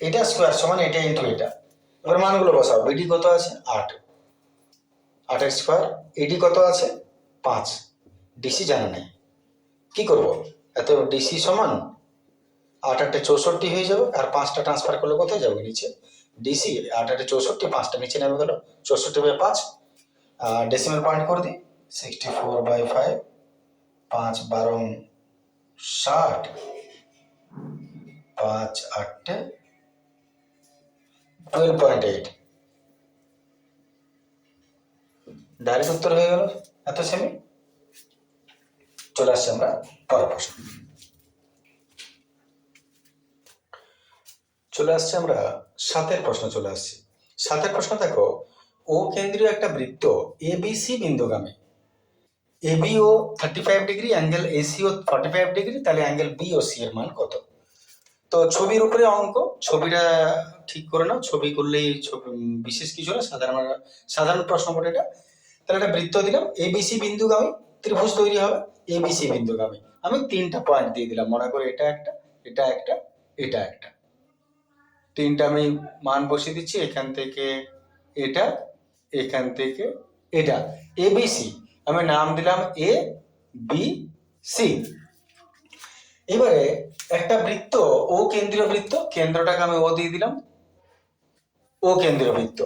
এটা স্কোয়ার সমান এটা ইন্টু এটা। এবার মানগুলো বসাও। বিডি কত আছে 8, 8 স্কোয়ার। এডি কত আছে 5, ডিসি জানা নেই, কি করব? এত ডিসি সমান 8 8 64 হয়ে যাবে, আর 5টা ট্রান্সফার করলে কোথায় যাবে? নিচে। ডিসি 8 8 64, 5টা নিচে নেমে গেল, 64/5। ডেসিমাল পয়েন্ট করে দিই 64/5, 5 12 60, 5 8 12.8। ডাইরেক্ট উত্তর হয়ে গেল এত সেমি। চলে আসছে আমরা পরের প্রশ্ন। চলে আসছে আমরা 7এর প্রশ্ন চলে আসছি। 7এর প্রশ্ন দেখো, ও কেন্দ্রীয় একটা বৃত্ত এবিসি বিন্দুগামী, ABO 35 degree, angle ACO 45 degree, তাহলে অ্যাঙ্গেল বিওসি এর মান কত? তো ছবির উপরে অঙ্ক, ছবিটা ঠিক করে নাও। ছবি করলেই বিশেষ কিছু না, সাধারণ প্রশ্ন বটে এটা। তাহলে একটা বৃত্ত দিলাম, এবিসি বিন্দুগামী ত্রিভুজ তৈরি হবে, এবিসি বিন্দুগামী। আমি 3টা পয়েন্ট দিয়ে দিলাম, মনে করে এটা একটা, এটা একটা, এটা একটা। 3টা আমি মান বসিয়ে দিচ্ছি, এখান থেকে এটা, এখান থেকে এটা, এবিসি। আমি নাম দিলাম এ বি সি। এবারে একটা বৃত্ত, ও কেন্দ্রীয় বৃত্ত, কেন্দ্রটাকে আমি ও দিয়ে দিলাম, ও কেন্দ্রীয় বৃত্ত।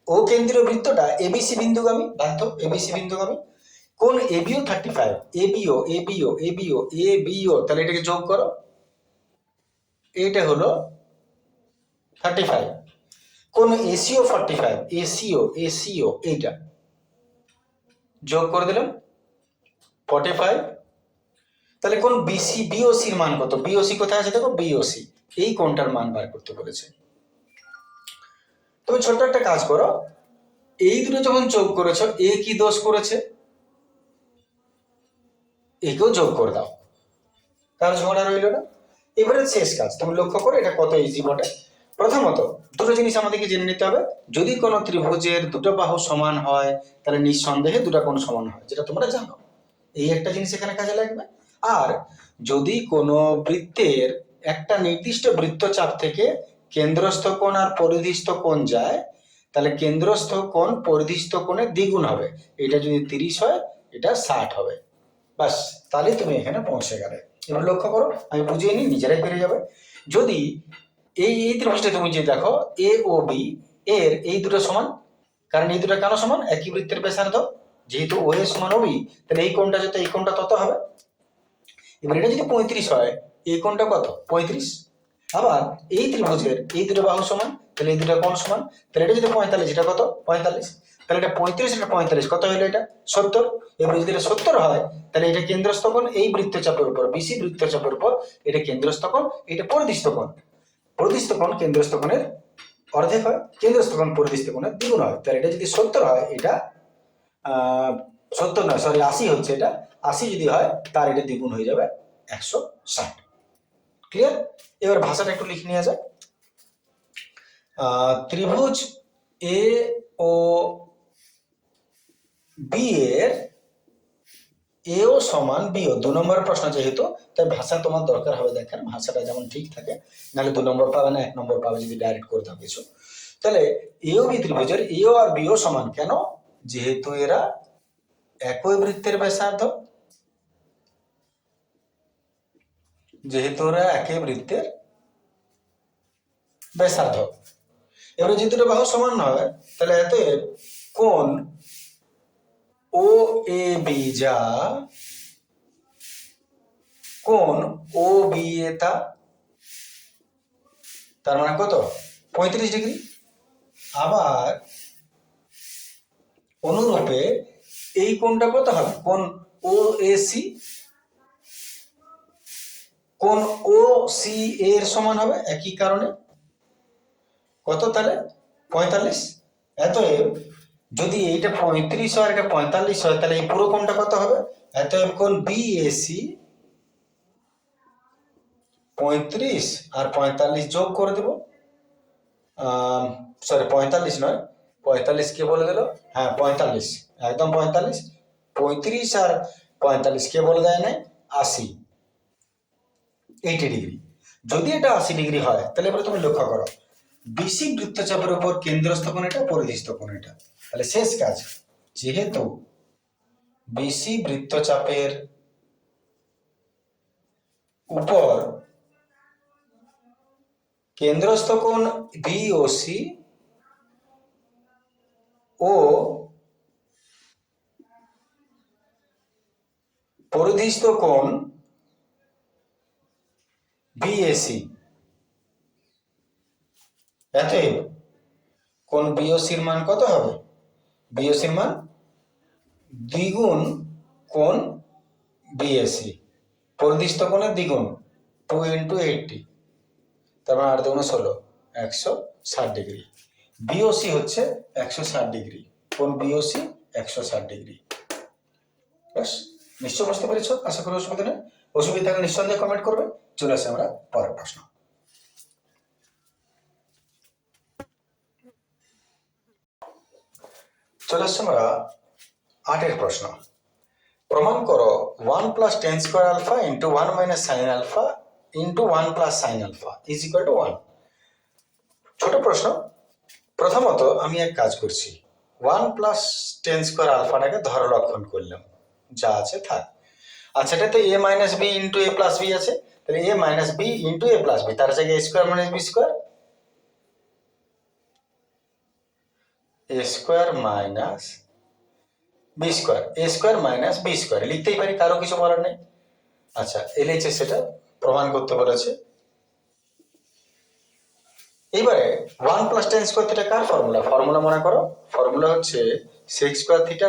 ও কেন্দ্রীয় বৃত্তটা এবিসি বিন্দুগামী, বাধ্য এবিসি বিন্দুগামী। কোন ABO 35, ABO ABO ABO ABO, তাহলে এটাকে যোগ করো, এটা হলো 35। কোন এসিও 45, এসিও এসিও এইটা যোগ করে দিলাম 45। তাহলে কোন বিসি বিওসির মান কত? বিওসি কোথায় আছে দেখো, বিওসি এই কোণটার মান বার করতে বলেছে। তুমি ছোট্ট একটা কাজ করো, এই দুটো যখন যোগ করেছো, এ কি দোষ করেছে? একেও যোগ করে দাও, তার ঝগড়া রইল না। এবারে শেষ কাজ, তুমি লক্ষ্য করো এটা কত ইজি বটে। প্রথমত দুটো জিনিস আমাদেরকে জেনে নিতে হবে। যদি কোনো ত্রিভুজের দুটো বাহু সমান হয়, তাহলে নিঃসন্দেহে দুটো কোণ সমান হয়, যেটা তোমরা জানো। এই একটা জিনিস এখানে কাজে লাগবে। আর যদি কোনো বৃত্তের একটা নির্দিষ্ট বৃত্তচাপ থেকে কেন্দ্রস্থ কোণ আর পরিধিস্থ কোণ যায়, তাহলে কেন্দ্রস্থ কোণ পরিধিস্থ কোণের দ্বিগুণ হবে। এটা যদি 30 হয়, এটা 60 হবে। বাস, তাহলে তুমি এখানে পৌঁছে গেলে। এবার লক্ষ্য করো, আমি বুঝিয়ে নিই, নিজেরাই পেরে যাবে। যদি এই ত্রিভুজটা তুমি যে দেখো এ ও বি, এর এই দুটো সমান, কারণ এই দুটো কেন সমান? একই বৃত্তের ব্যাসার্ধ, যেহেতু ও এ সমান ও বি, তাহলে এই কোণটা যত, এই কোণটা তত হবে। এবার এটা যদি 35 হয়, এই কোণটা কত? 35। আবার এই ত্রিভুজের এই দুটো বাহু সমান, তাহলে এই দুটো কোণ সমান, তাহলে এটা যদি 45, এটা কত? 45। তাহলে এটা 35, এটা 45, কত হলো? এটা 70। এবার যদি এটা 70 হয়, তাহলে এটা কেন্দ্রস্থ কোণ এই বৃত্তচাপের উপর, বিসি বৃত্তচাপের উপর, এটা কেন্দ্রস্থ কোণ, এটা পরিধিস্থ কোণ। পরিধিস্থ কোণ কেন্দ্রস্থ কোণের অর্ধেক হয়, কেন্দ্রস্থ কোণ পরিধিস্থ কোণের দ্বিগুণ হয়। তাহলে এটা যদি 70 হয়, এটা 70 নয়, সরি 80 হচ্ছে এটা। 80 যদি হয়, তার এটা দ্বিগুণ হয়ে যাবে 160। ক্লিয়ার? এবার ভাষাটা একটু লিখে নিয়ে যায়। ত্রিভুজ এ ও বি এর এও সমান বিও 2 নম্বর প্রশ্ন যেহেতু, তাই ভাষা তোমার দরকার হবে দেখার, ভাষাটা যেমন ঠিক থাকে, নাহলে 2 নম্বর পাবে না, 1 নম্বর পাবে যদি ডাইরেক্ট করে দাও কিছু। তাহলে এও বি ত্রিভুজের এও আর বিও সমান কেন? যেহেতু এরা একই বৃত্তের ব্যাসার্ধ, যেহেতু ওরা একই বৃত্তের ব্যাসার্ধ। এবারে যদি দুটো বাহু সমান হয়, তাহলে এতে কোণ ও এ বি যা কোণ ও বি এ তা, তার মানে কত? 35 ডিগ্রি। আবার অনুরূপে এই কোণটা কত হবে? কোণ ও এ সি, কোণ ও সি এর সমান হবে একই কারণে কত? তাহলে 45। অতএব যদি এইটা 35 হয় আর এটা 45 হয়, তাহলে এই পুরো কোণটা কত হবে? অতএব কোণ বিএসি 35 আর 45 যোগ করে দেব, সরি 45 নয়, 45 কে বলে দিল, হ্যাঁ 45, একদম 45। 35 আর 45 কে বলে দেয় না 80, 80 ডিগ্রি। যদি এটা 80 ডিগ্রি হয়, তাহলে এবার তুমি লক্ষ্য করো, বিসি বৃত্তচাপের উপর কেন্দ্রস্থ কোণ এটা, পরিধিস্থ কোণ এটা। তাহলে শেষ কাজ, যেহেতু বিসি বৃত্তচাপের উপর কেন্দ্রস্থ কোণ বিওসি ও পরিধিস্থ কোণ বিএসি, অতএব কোণ বিওসির মান কত হবে? বিওসির মান দ্বিগুণ কোণ বিএসি, পরিধিস্থ কোণের দ্বিগুণ, 2 × 80, তার মানে 8 × 16, 160 ডিগ্রি। বিওসি হচ্ছে 160 ডিগ্রি, কোণ বিওসি 160 ডিগ্রি। ব্যাস, নিশ্চয় বুঝতে পেরেছ? আশা করি অসুবিধা নেই। অসুবিধা থাকলে নিঃসন্দেহে কমেন্ট করবে। চলে আসে আমরা পরের প্রশ্ন। চলে আসছে আমরা 8 প্রশ্ন। প্রমাণ করো 1 + tan² α × 1 - sin α × 1 + sin α = 1। ছোট প্রশ্ন। প্রথমত আমি এক কাজ করছি, 1 + tan² আলফাটাকে ধরলক্ষণ করলাম, যা আছে থাক। আচ্ছা, এটাতে a - b × a + b আছে, তাহলে a - b × a + b, তার জায়গায় a² - b² a² - b² a² - b² লিখতেই পারি, কারো কিছু বলার নেই। আচ্ছা, LHS সেটা প্রমাণ করতে বলেছে। এবারে 1 + tan² কার ফর্মুলা? ফর্মুলা মনে করো, ফর্মুলা হচ্ছে sec² θ -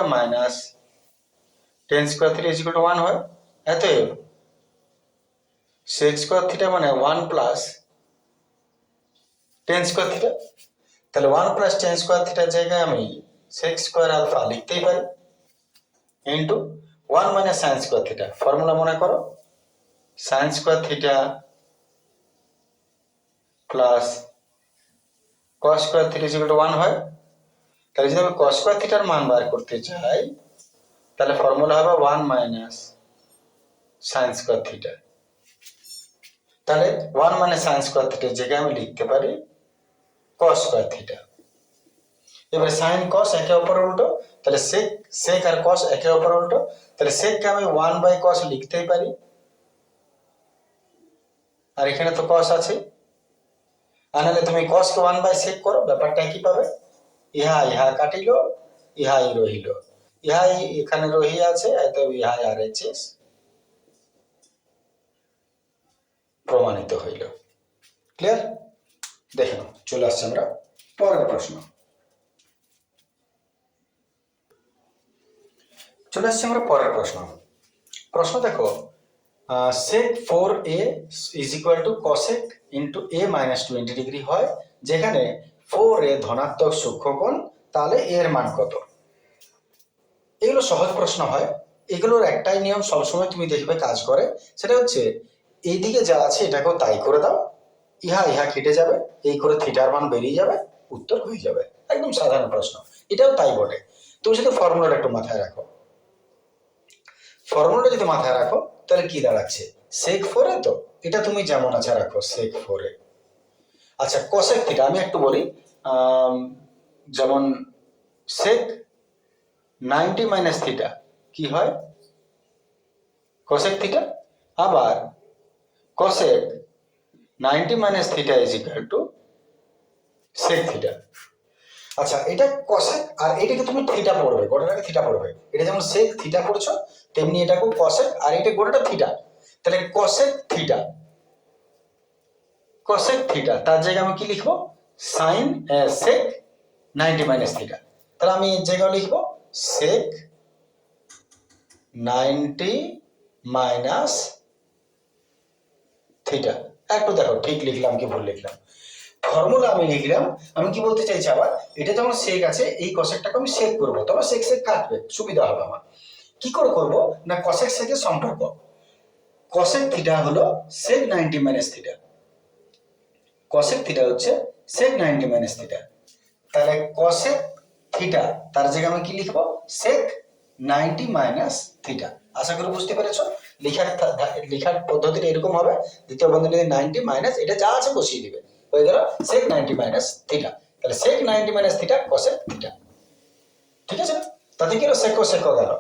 tan² θ = 1 হয়। অতএব sec² θ মানে 1 + tan² θ। তাহলে 1 + tan² θ এর জায়গায় আমি sec² α লিখতেই পারি, ইন্টু 1 - sin² θ। ফর্মুলা মনে করো, sin² θ প্লাস cos² θ = 1 হয়। তাহলে যদি আমি cos² θ এর মান বার করতে চাই, তাহলে ফর্মুলা হবে 1 - sin² θ। তাহলে 1 - sin² θ এর জায়গায় আমি লিখতে পারি cos² θ। এবার sin cos একে অপরের উল্টো, তাহলে sec আর cos একে অপরের উল্টো, তাহলে sec কে আমি 1/cos লিখতেই পারি, আর এখানে তো cos আছে। আর নাহলে তুমি cos কে 1/sec করো, ব্যাপারটা একই পাবে। ইহা ইহা কাটিল, ইহাই রহিল, ইহাই এখানে রহি আছে, এত ইহাই RHS প্রমাণিত হইল। ক্লিয়ার? দেখো, চলে আসছে আমরা পরের প্রশ্ন। চলে আসছে আমরা পরের প্রশ্ন। প্রশ্ন দেখো, sec 4a = cosec × a - 20 degree হয়, যেখানে 4a ধনাত্মক সূক্ষ্মকোণ, তাহলে এর মান কত? এগুলো সহজ প্রশ্ন হয়। এগুলোর একটাই নিয়ম সবসময় তুমি দেখবে কাজ করে, সেটা হচ্ছে এইদিকে যা আছে এটাকেও তাই করে দাও, ইহা ইহা কেটে যাবে, এই করে থিটার মান বেরিয়ে যাবে, উত্তর হয়ে যাবে। একদম সাধারণ প্রশ্ন, এটাও তাই বটে। তুমি শুধু ফর্মুলাটা একটু মাথায় রাখো। ফর্মুলাটা যদি মাথায় রাখো তাহলে কি দাঁড়াচ্ছে, সেক 4 তো এটা তুমি যেমন আছে রাখো সেক 4। আচ্ছা কোসেক থিটা আমি একটু বলি, যেমন সেক 90 মাইনাস থিটা কি হয়, কোসেক থিটা। আবার cosec 90 minus theta is equal to sec theta. আচ্ছা এটা কোসেক, আর এটাকে তুমি থিটা পড়বে, গোটাটাকে থিটা পড়বে। এটা যেমন সেক থিটা পড়ছো তেমনি এটাকেও কোসেক, আর এটা গোটাটা থিটা। তাহলে কোসেক থিটা, কোসেক থিটা তার জায়গায় আমি কি লিখবো, সাইন সেক 90 মাইনাস থিটা। তাহলে আমি এর জায়গায় লিখবো সেক 90 মাইনাস থিটা। একটু দেখো ঠিক লিখলাম কি ভুল লিখলাম, ফর্মুলা আমি লিখলাম। আমি কি বলতে চাইছি আবার, এটা যেমন সেক আছে এই কসেকটাকে আমি সেক করবো, তবে সেক সেক কাটবে, সুবিধা হবে আমার। কি করে করবো না, কসেক সেকের সম্পর্ক, কসেক থিটা হলো সেক 90 মাইনাস থিটা, কসেক থিটা হচ্ছে সেক 90 মাইনাস থিটা। তাহলে কসেক থিটা তার জায়গায় আমি কি লিখবো, সেক 90 মাইনাস থিটা। আশা করি বুঝতে পেরেছো। লেখার পদ্ধতিটা এরকম হবে, দ্বিতীয় বন্ধনী 90 মাইনাস এটা যা আছে বসিয়ে দিবে, হয়ে গেল সেক 90 মাইনাস থিটা। তাহলে সেক 90 মাইনাস থিটা কসেক থিটা, ঠিক আছে। তাতে কি হলো, সেকো সেকো গেল,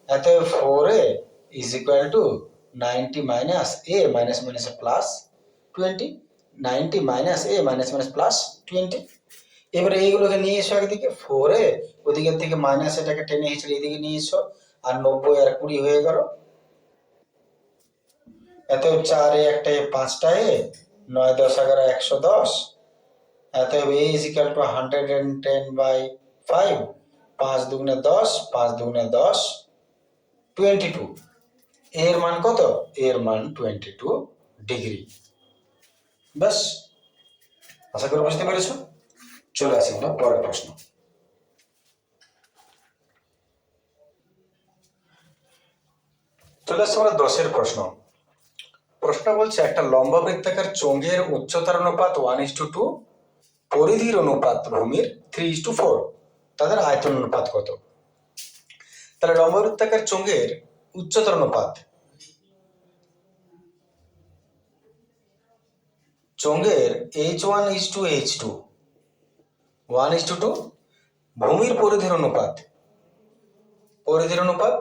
এত 4a is equal two 90 minus A minus minus plus 20, 90 minus A minus minus plus 20। এবারে এইগুলোকে নিয়ে এসো একদিকে, 4a ওদিকের থেকে মাইনাস এটাকে টেনে হিচড়ে এদিকে নিয়ে এসো, আর 90 আর 20 হয়ে গেল। এত 4 একটা 5টা 9 10 11 110, এত a ইজ ইকুয়াল টু 110/5, 5 দুগুণে 10, 5 দুগুণে 10, 22। এর মান কত, এর মান 22 ডিগ্রি। ব্যাস, আশা করি বুঝতে পেরেছো। চলে আসি আমরা পরের প্রশ্ন। চলে আসছে আমরা 10-এর প্রশ্ন। প্রশ্ন বলছে একটা লম্ব বৃত্তাকার চোঙের উচ্চতার অনুপাত 1:2, পরিধির অনুপাত ভূমির 3:4, তাদের আয়তন অনুপাত কত। তাহলে লম্ব বৃত্তাকার চোঙের উচ্চতার অনুপাত, চোঙের H1:H2, 1:2, ভূমির পরিধির অনুপাত, পরিধির অনুপাত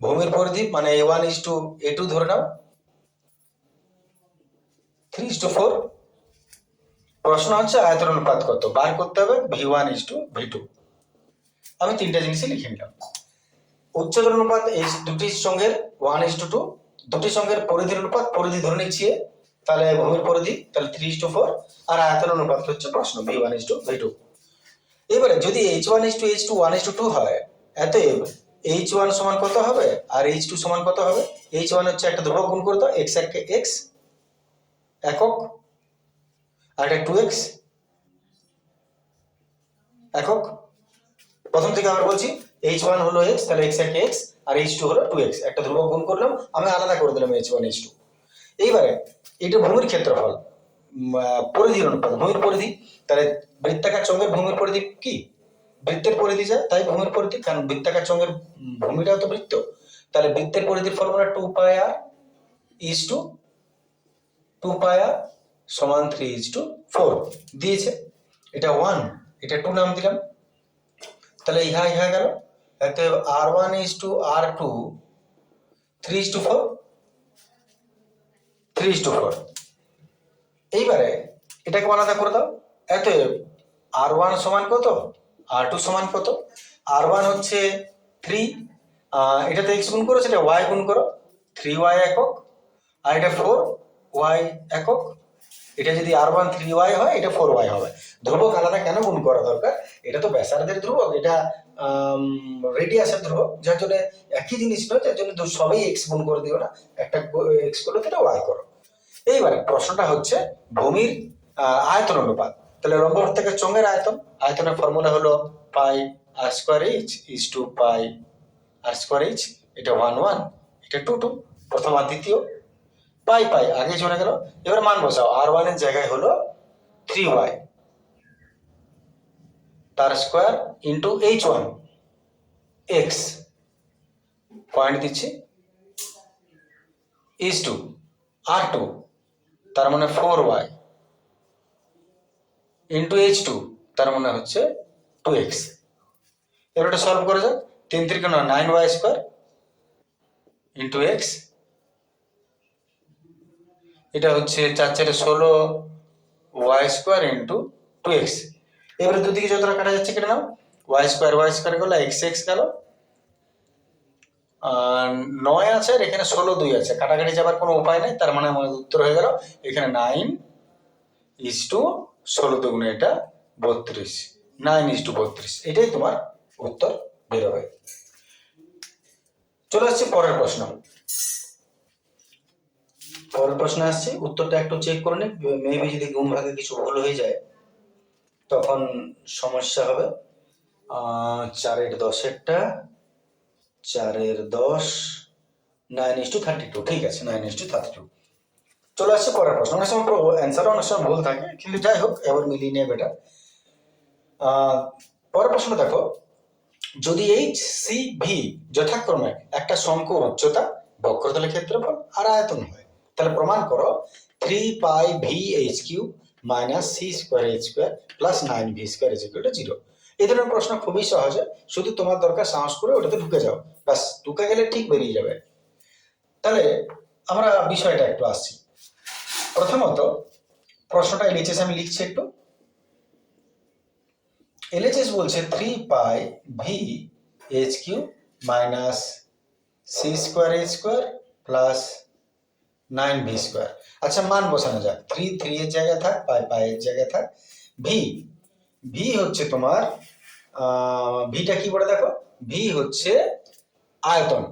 ভূমির পরিধি মানে A1:A2 ধরে নাও, 3:4। প্রশ্ন হচ্ছে আয়তন অনুপাত কত, বার করতে হবে V1:V2। আমি তিনটা জিনিসই লিখে নিলাম। উচ্চতার অনুপাত এই দুটি সঙ্গের 1:2, দুটি সঙ্গের পরিধির অনুপাত, পরিধি ধরে নিচ্ছি তাহলে ভূমির পরিধি, তাহলে 3:4, আর আয়তন অনুপাত হচ্ছে প্রশ্ন V1:V2। এবারে যদি H1:H2 1:2 হয়, অতএব H1 সমান কত হবে আর H2 সমান কত হবে। H1 হচ্ছে একটা ধ্রুবক, গুণ করে দাও, x একে x একক, আর এটা 2x একক। প্রথম থেকে আবার বলছি, H1 হলো x, তাহলে x একে x, আর H2 হলো 2x, একটা ধ্রুবক গুণ করলাম, আমি আলাদা করে দিলাম H1 H2। এইবারে এটা ভূমির ক্ষেত্রফল, পরিধির অনুপাত ভূমির পরিধি, তাহলে বৃত্তাকার চোঙের ভূমির পরিধি কি, বৃত্তের পরিধি যা তাই ভূমির পরিধি, কারণ বৃত্তাকার চোঙের ভূমিটাও তো বৃত্ত। তাহলে বৃত্তের পরিধির formula 2πr is two 2πr সমান 3:4 দিয়েছে। এটা 1, এটা 2 নাম দিলাম, তাহলে ইহা ইহা গেল, অতএব R1:R2 3:4, 3:4। এইবারে এটাকে আলাদা করে দাও, অতএব R1 সমান কত, R2 সমান কত। R1 হচ্ছে 3, এটাতে x গুণ করো, সেটা y গুণ করো, 3y একক, আর এটা 4y একক। এটা যদি R1 3y হয়, এটা 4y হবে। ধ্রুবক আলাদা কেন গুণ করা দরকার, এটা তো ব্যাসার্ধের ধ্রুবক, এটা রেডিয়াসের ধ্রুবক, যার জন্য একই জিনিস নয়, যার জন্য সবাই x গুণ করে দিও না, একটা x করলে এটা y করো। এইবারে প্রশ্নটা হচ্ছে ভূমির আয়তন অনুপাত। তাহলে লম্ব বৃত্তাকার চোঙের আয়তন, আয়তনের ফর্মুলা হলো pi r square h is to pi r square h, এটা 1 1, এটা 2 2, প্রথম আর দ্বিতীয়। পাই পাই আগে চলে গেল। এবার মান বসাও, r1 এর জায়গায় হলো 3y তার square into h1 x point দিচ্ছি ইজ টু r2 তার মানে 4y ইন্টু h2 তার মানে হচ্ছে 2x। এবার এটা সলভ করে যাক, 3 3 9y স্কোয়ার ইন্টু এক্স, এটা হচ্ছে 4 4 16 y স্কোয়ার ইন্টু 2x। এবারে দুদিকে যতটা কাটা যাচ্ছে কেটে নাও, y স্কোয়ার গেল, এক্স এক্স গেল, 9 আছে আর এখানে 16 2 আছে, কাটাকাটি যাবার কোনো উপায় নেই, তার মানে আমাদের উত্তর হয়ে গেল এখানে 9 ইজ টু 16 দুগুণে এটা 32, 9 ইজ টু 32, এটাই তোমার উত্তর বেরোবে। চলে আসছে পরের প্রশ্ন। পরের প্রশ্ন আসছে, উত্তরটা একটু চেক করে নে, মেবি যদি গুণ ভাগে কিছু ভুল হয়ে যায় তখন সমস্যা হবে। 4 এর 10-এরটা 4 এর 10 9:32, ঠিক আছে 9:32। চলে আসছে পরের প্রশ্ন। অনেক সময় অ্যান্সারও অনেক সময় ভুল থাকে, কিন্তু যাই হোক এবার মিলিয়ে নেবে এটা। পরের প্রশ্ন দেখো, যদি এইচ সি ভি যথাক্রমে একটা শঙ্কুর উচ্চতা, বক্রতলের ক্ষেত্রফল আর আয়তন হয়, তাহলে প্রমাণ করো 3 π v h q minus c square H square plus 9 v square is equal to 0। এই ধরনের প্রশ্ন খুবই সহজে, শুধু তোমার দরকার সাহস করে ওটাতে ঢুকে যাও, ব্যাস ঢুকে গেলে ঠিক বেরিয়ে যাবে। তাহলে আমরা বিষয়টা একটু আসছি। প্রথমত প্রশ্নটা এলএইচএস আমি লিখছি একটু। এলএইচএস বলছে 3 π v h q minus c square H square plus 9 v square. আচ্ছা মান বসানো যাক, 3 3 এর জায়গায় থাক, পাই পাই এর জায়গায় থাক। ভি ভি হচ্ছে তোমার ভিটা কি বলে দেখো, ভি হচ্ছে আয়তন,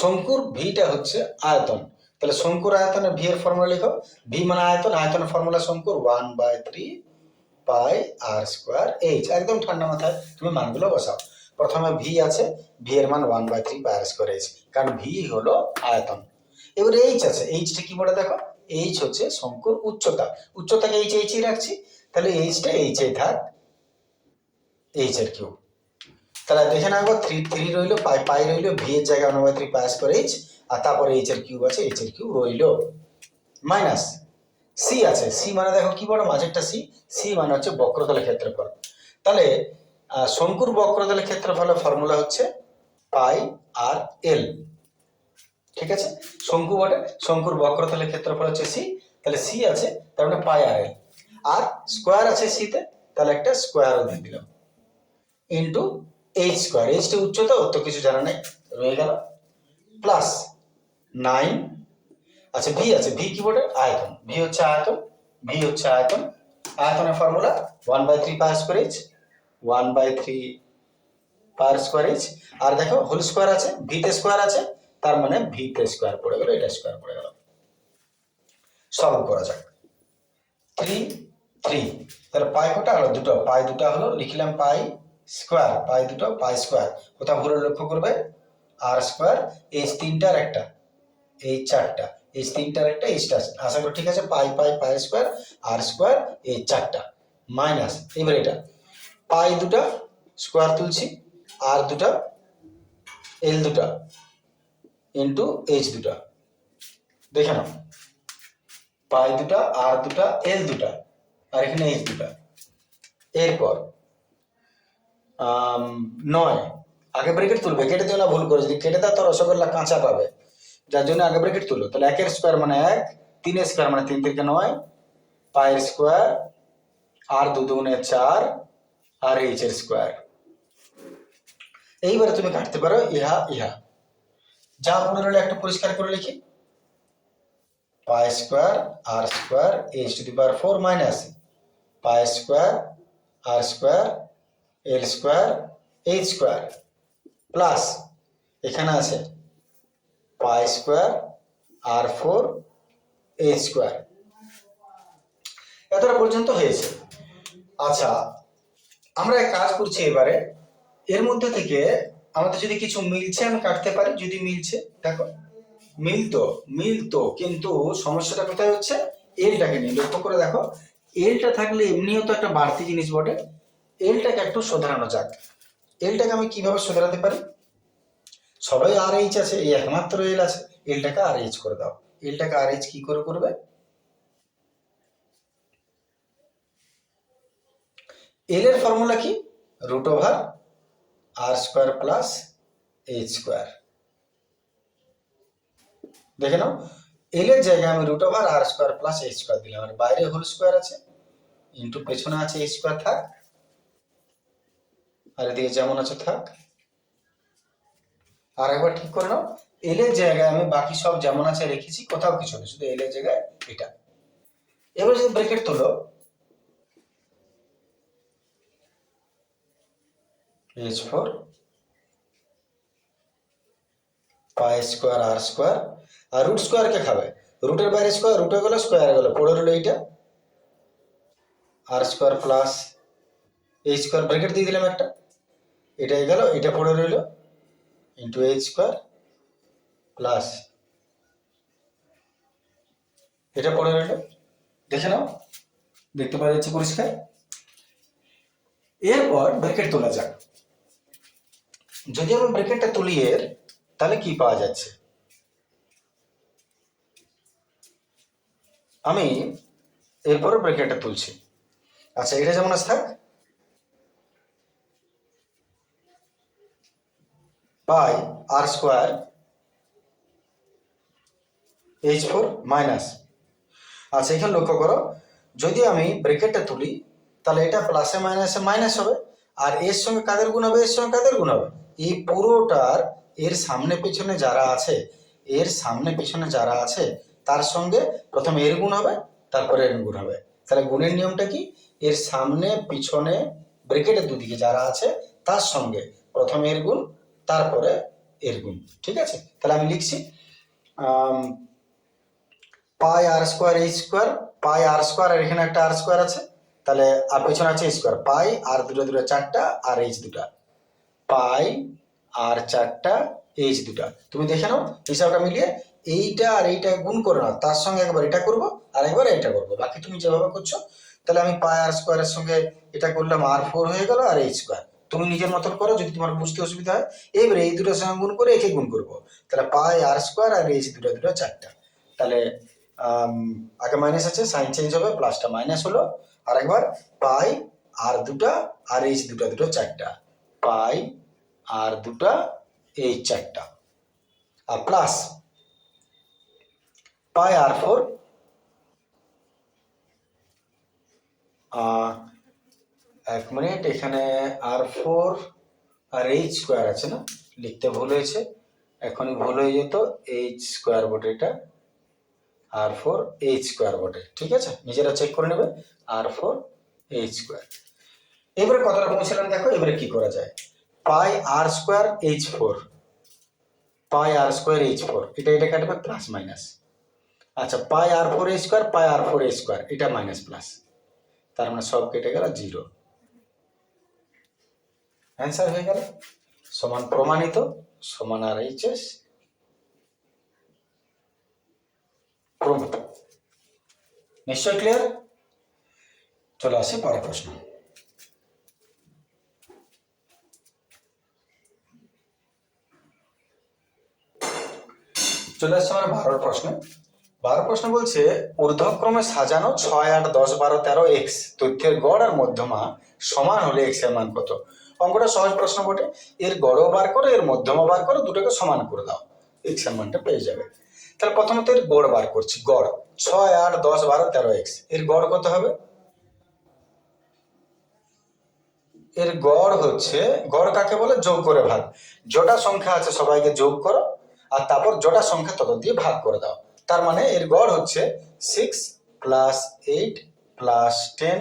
শঙ্কুর ভিটা হচ্ছে আয়তন, তাহলে শঙ্কুর আয়তনে ভি এর ফর্মুলা লিখো, ভি মানে আয়তন, আয়তনের ফর্মুলা শঙ্কুর 1/3 পাই আর স্কোয়ার এইচ। একদম ঠান্ডা মাথায় তুমি মানগুলো বসাও। প্রথমে ভি আছে, ভি এর মান 1/3 পাই আর স্কোয়ার এইচ, কারণ ভি হলো আয়তন। এবার এইচ আছে, এইচটা কি বলে দেখো, এইচ হচ্ছে শঙ্কুর উচ্চতা, উচ্চতাকে এইচ এইচই রাখছি, তাহলে এইচটা এইচ এ থাক, এইচ এর কিউব। তাহলে দেখে নেবো 3 3 রইলো, পাই পাই রইলো, ভি এর জায়গায় 1/3 পাই স্কোয়ার এইচ, আর তারপরে এইচ এর কিউব আছে, এইচ এর কিউব রইলো, মাইনাস সি আছে, সি মানে দেখো কি বড় মাঝেরটা সি, সি মানে হচ্ছে বক্রতলের ক্ষেত্রফল। তাহলে শঙ্কুর বক্রতলের ক্ষেত্রফলের ফর্মুলা হচ্ছে পাই আর এল, ঠিক আছে, শঙ্কু বটে, শঙ্কুর বক্রতলের ক্ষেত্রফল হচ্ছে সি, তাহলে সি আছে তার মানে পাই আর এল, আর স্কোয়ার আছে সিতে, তাহলে একটা স্কোয়ারও দিয়ে দিলাম ইন্টু এইচ স্কোয়ার, এইচটা উচ্চতা ওর তো কিছু জানা নেই, রয়ে গেল প্লাস 9। আচ্ছা ভি আছে, ভি কি বটে আয়তন, ভি হচ্ছে আয়তন, ভি হচ্ছে আয়তন, আয়তনের formula 1/3 pi square h, 1/3 pi square h, আর দেখো হোল স্কোয়ার আছে, ভিতে স্কোয়ার আছে, তার মানে ভিতে স্কোয়ার পড়ে গেল, এটা স্কোয়ার পড়ে গেল। সলভ করা যাক, 3 3, তাহলে পাই কটা হলো, দুটো পাই, দুটো হলো, লিখলাম পাই স্কোয়ার, পাই দুটো পাই স্কোয়ার, কোথাও ভুলে লক্ষ্য করবে, আর স্কোয়ার এইচ তিনটার একটা, এইচ চারটা, এইচ তিনটার একটা, এইচটা আশা করি ঠিক আছে, পাই পাই পাই স্কোয়ার আর স্কোয়ার এইচ চারটা, মাইনাস এবার এটা পাই দুটা স্কোয়ার তুলছি, আর দুটা এল দুটা ইন্টু এইচ দুটা, দেখে নাও পাই দুটা আর দুটা এল দুটা আর এখানে এইচ দুটা। এরপর 9, আগে ব্রেকেট তুলবে, কেটে দিও না ভুল করে, যদি কেটে দাও তো রসগোল্লা কাঁচা পাবে, যার জন্য আগে ব্রেকেট তুলো। তাহলে 1 এর স্কোয়ার মানে 1, 3 এর স্কোয়ার মানে 3 থেকে 9, পাই এর স্কোয়ার আর 2 দুগুণে 4 আর এইচ এর স্কোয়ার। এইবারে তুমি কাটতে পারো ইহা ইহা, যা মনে রইলে একটু পরিষ্কার করে লিখি, pi square R square H to the power 4 minus pi square R square L square H square plus এখানে আছে pi square R 4 H square. এতটা পর্যন্ত হয়েছে। আচ্ছা আমরা এক কাজ করছি এবারে, এর মধ্যে থেকে আমাদের যদি কিছু মিলছে আমি কাটতে পারি, যদি মিলছে দেখো মিলতো কিন্তু সমস্যাটা কোথায় হচ্ছে, এলটাকে নিয়ে। লক্ষ্য করে দেখো, এলটা থাকলে এমনিও তো একটা বাড়তি জিনিস বটে, এলটাকে একটু শোধরানো যাক। এলটাকে আমি কিভাবে শোধরাতে পারি? সবাই আর এইচ আছে, এই একমাত্র এল আছে, এলটাকে আর এইচ করে দাও। এলটাকে আর এইচ কি করে করবে? এল এর ফর্মুলা কি? রুট ওভার আর স্কোয়ার প্লাস এইচ স্কোয়ার। দেখে নাও, এল এর জায়গায় আমি রুট ওভার আর স্কোয়ার প্লাস এইচ স্কোয়ার দিলাম, আর বাইরে হোল স্কোয়ার আছে, ইন্টু পেছনে আছে এইচ স্কোয়ার থাক, আর এদিকে যেমন আছে থাক। আর একবার ঠিক করে নাও, এল এর জায়গায় আমি বাকি সব যেমন আছে রেখেছি, কোথাও কিছু নেই, শুধু এল এর জায়গায় এটা। এবার যদি ব্র্যাকেট তোলো, h4 পাই স্কোয়ার আর স্কোয়ার, আর রুট স্কোয়ার কে খাবে? রুটের বাইরে স্কোয়ার, রুটে গেলো স্কোয়ারে গেলো, পড়ে রইলো এইটা r square plus h square, bracket দিয়ে দিলাম একটা, এটাই গেল, এটা পড়ে রইলো ইন্টু এইচ স্কোয়ার প্লাস এটা পড়ে রইলো। দেখে নাও, দেখতে পাওয়া যাচ্ছে পরিষ্কার। এরপর ব্র্যাকেট তোলা যাক। যদি আমি ব্র্যাকেটটা তুলি এর, তাহলে কি পাওয়া যাচ্ছে? আমি এরপর ব্র্যাকেটটা তুলছি। আচ্ছা, এটা যেমন আছে থাক, পাই আর স্কোয়ার h4 মাইনাস। আচ্ছা, এখানে লক্ষ্য করো, যদি আমি ব্র্যাকেটটা তুলি তাহলে এটা প্লাসে মাইনাসে মাইনাস হবে, আর এর সঙ্গে কাদের গুণ হবে? এর সঙ্গে কাদের গুণ হবে? এই পুরোটার এর সামনে পিছনে যারা আছে, এর সামনে পিছনে যারা আছে তার সঙ্গে প্রথমে এর গুণ হবে, তারপরে এর গুণ হবে। তাহলে গুণের নিয়মটা কি? এর সামনে পিছনে ব্র্যাকেটের দুদিকে যারা আছে তার সঙ্গে প্রথমে এর গুণ, তারপরে এর গুণ। ঠিক আছে, তাহলে আমি লিখছি পাই আর স্কোয়ার এইচ স্কোয়ার, পাই আর স্কোয়ার, আর এখানে একটা আর স্কোয়ার আছে, তাহলে আর পেছনে আছে স্কোয়ার, পাই আর দুটো দুটো চারটা, আর এইচ দুটা, পাই আর চারটা এইচ দুটা। তুমি দেখে নাও হিসাবটা মিলিয়ে, এইটা আর এইটা গুণ করে নাও, তার সঙ্গে একবার এটা করবো আর একবার এটা করবো, বাকি তুমি যেভাবে করছো। তাহলে আমি পাই আর স্কোয়ারের সঙ্গে এটা করলাম, আর ফোর হয়ে গেল, আর এইচ স্কোয়ার। তুমি নিজের মতন করো, যদি তোমার বুঝতে অসুবিধা হয়। এবারে এই দুটোর সঙ্গে গুণ করে একে গুণ করবো, তাহলে পাই আর স্কোয়ার আর এইচ দুটো দুটো চারটা। তাহলে আগে মাইনাস আছে, সাইন চেঞ্জ হবে, প্লাসটা মাইনাস হলো, আর একবার পাই আর দুটা আর এইচ দুটা দুটো চারটা, পাই আর দুটা এই চারটা, আর প্লাস পাই আর ফোর, এক মিনিট, এখানে আর ফোর আর এইচ স্কোয়ার আছে না, লিখতে ভুল হয়েছে, এখনই ভুল হয়ে যেত, এইচ স্কোয়ার বটে এটা, আর ফোর এইচ স্কোয়ার বটে। ঠিক আছে, নিজেরা চেক করে নেবে, আর ফোর এইচ স্কোয়ার। এবারে কতটা পৌঁছলাম দেখো, এবারে কি করা যায়? পাই আর স্কোয়ার এইচ ফোর, পাই আর স্কোয়ার এইচ ফোর, এটা কাটবে প্লাস মাইনাস। আচ্ছা, পাই আর ফোর এইচ স্কোয়ার, পাই আর ফোর এইচ স্কোয়ার, এটা মাইনাস প্লাস, তার মানে সব কেটে গেল, জিরো। অ্যান্সার হয়ে গেল সমান প্রমাণিত সমান আর এইচ এস প্রভূত। নিশ্চয় ক্লিয়ার? চলে আসে পরের প্রশ্ন। চলে আসছে আমার 12 প্রশ্ন। 12 প্রশ্ন বলছে, ঊর্ধ্বক্রমে সাজানো 6, 8, 10, 12, 13 এক্স তথ্যের গড় আর মধ্যমা সমান হলে এক্স এর মান কত? অঙ্কটা সহজ প্রশ্ন বটে, এর গড়ও বার করো, এর মধ্যমা বার করো, দুটোকে সমান করে দাও, এক্স এর মানটা পেয়ে যাবে। তাহলে প্রথমত এর গড় বার করছি, গড় 6, 8, 10, 12, 13 এক্স, এর গড় কত হবে? এর গড় হচ্ছে, গড় কাকে বলে? যোগ করে ভাগ, যটা সংখ্যা আছে সবাইকে যোগ করো, আর তারপর যটা সংখ্যা তত দিয়ে ভাগ করে দাও। তার মানে এর গড় হচ্ছে 6 plus 8 plus 10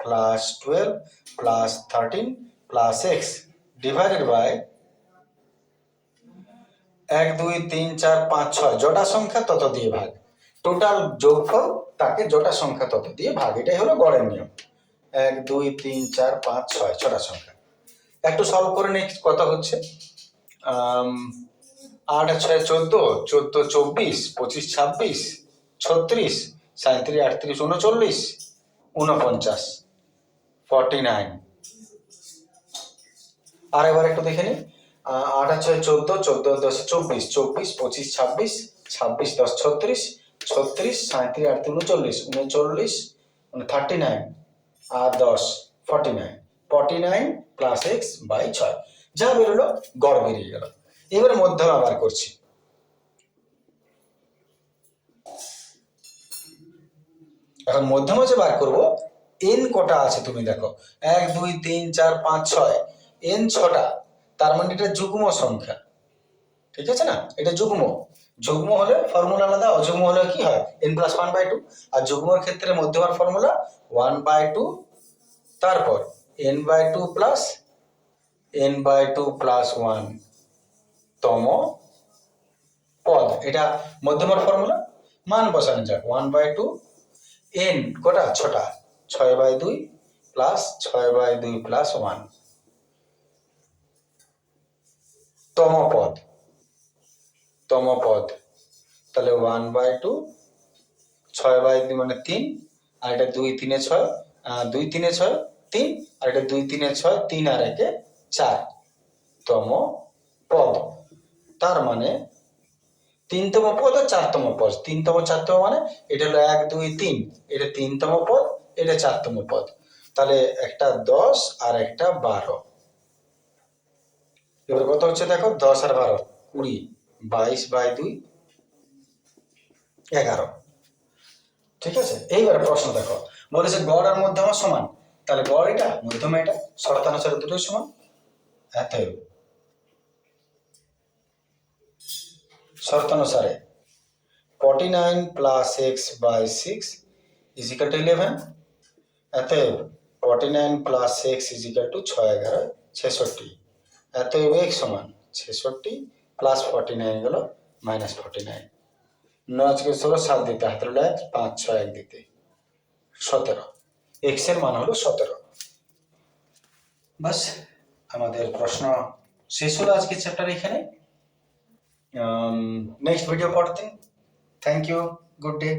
plus 12 plus 13 plus X divided by 1, 2, 3, 4, 5, 6, যটা সংখ্যা তত দিয়ে ভাগ, টোটাল যোগফল তাকে যটা সংখ্যা তত দিয়ে ভাগ, এটাই হলো গড়ের নিয়ম। 1, 2, 3, 4, 5, 6 ছটা সংখ্যা। একটু সলভ করে নেই কত হচ্ছে। 8 আর 6 14, 14 24, 25 26, 36, 37 38 39, 49, 49। আর এবার একটু দেখে নিই। 8 আর 6 14, 14 10 24, 24 25 26, 26 10 36, 36 37 38 39, 39, আর 10 49, 49 প্লাস এক্স বাই 6, যা বেরোলো গড় বেরিয়ে গেল। এবার মধ্যমা বার করছি। এখন মধ্যমা যে বার করবো, এন কটা আছে তুমি দেখো, 1 2 3 4 5 6, এন 6টা, তার মানে এটা যুগ্ম সংখ্যা, ঠিক আছে না? এটা যুগ্ম, যুগ্ম হলে ফর্মুলা আলাদা, অযুগ্ম হলে কি হয় n প্লাস 1/2, আর যুগ্মর ক্ষেত্রে মধ্যমার ফর্মুলা 1/2, তারপর n/2 প্লাস n/2 প্লাস 1 তম পদ, এটা মধ্যমার ফর্মুলা। মান বসানো যাক, 1/2 n কটা 6টা, 6/2 প্লাস 6/2 প্লাস 1 তম পদ, তম পদ, তাহলে 1/2, 6/2 মানে 3, আর এটা 2 3 6, 2 3 6 3, আর এটা 2 3 6, 3 আর 1 4 তম পদ। তার মানে 3তম পদ আর 4তম পদ, 3তম 4তম মানে এটা হলো 1 2 3, এটা 3তম পদ, এটা 4তম পদ, তাহলে একটা 10 আর একটা 12। এবার কত হচ্ছে দেখো, 10 আর 12 20, 22/2 11। ঠিক আছে, এইবার প্রশ্ন দেখো, বলেছে গড় আর মধ্যমা সমান, তাহলে গড় এটা, মধ্যমা এটা, শর্তানুসারে দুটোই সমান। অতএব শর্তানুসারে 49 plus X by 6 is equal to 11। অতএব 49 plus X is equal to 6 11 66। অতএব এক্স সমান 66 প্লাস 49 গেল মাইনাস 49। 9 থেকে 16 7 দিতে, হাতের 1 5 6 1 দিতে 17, এক্স এর মান হলো 17। বাস আমাদের প্রশ্ন শেষ হলো আজকের চ্যাপ্টার এখানে। নেক্সট ভিডিও পড়তে, থ্যাংক ইউ, গুড ডে।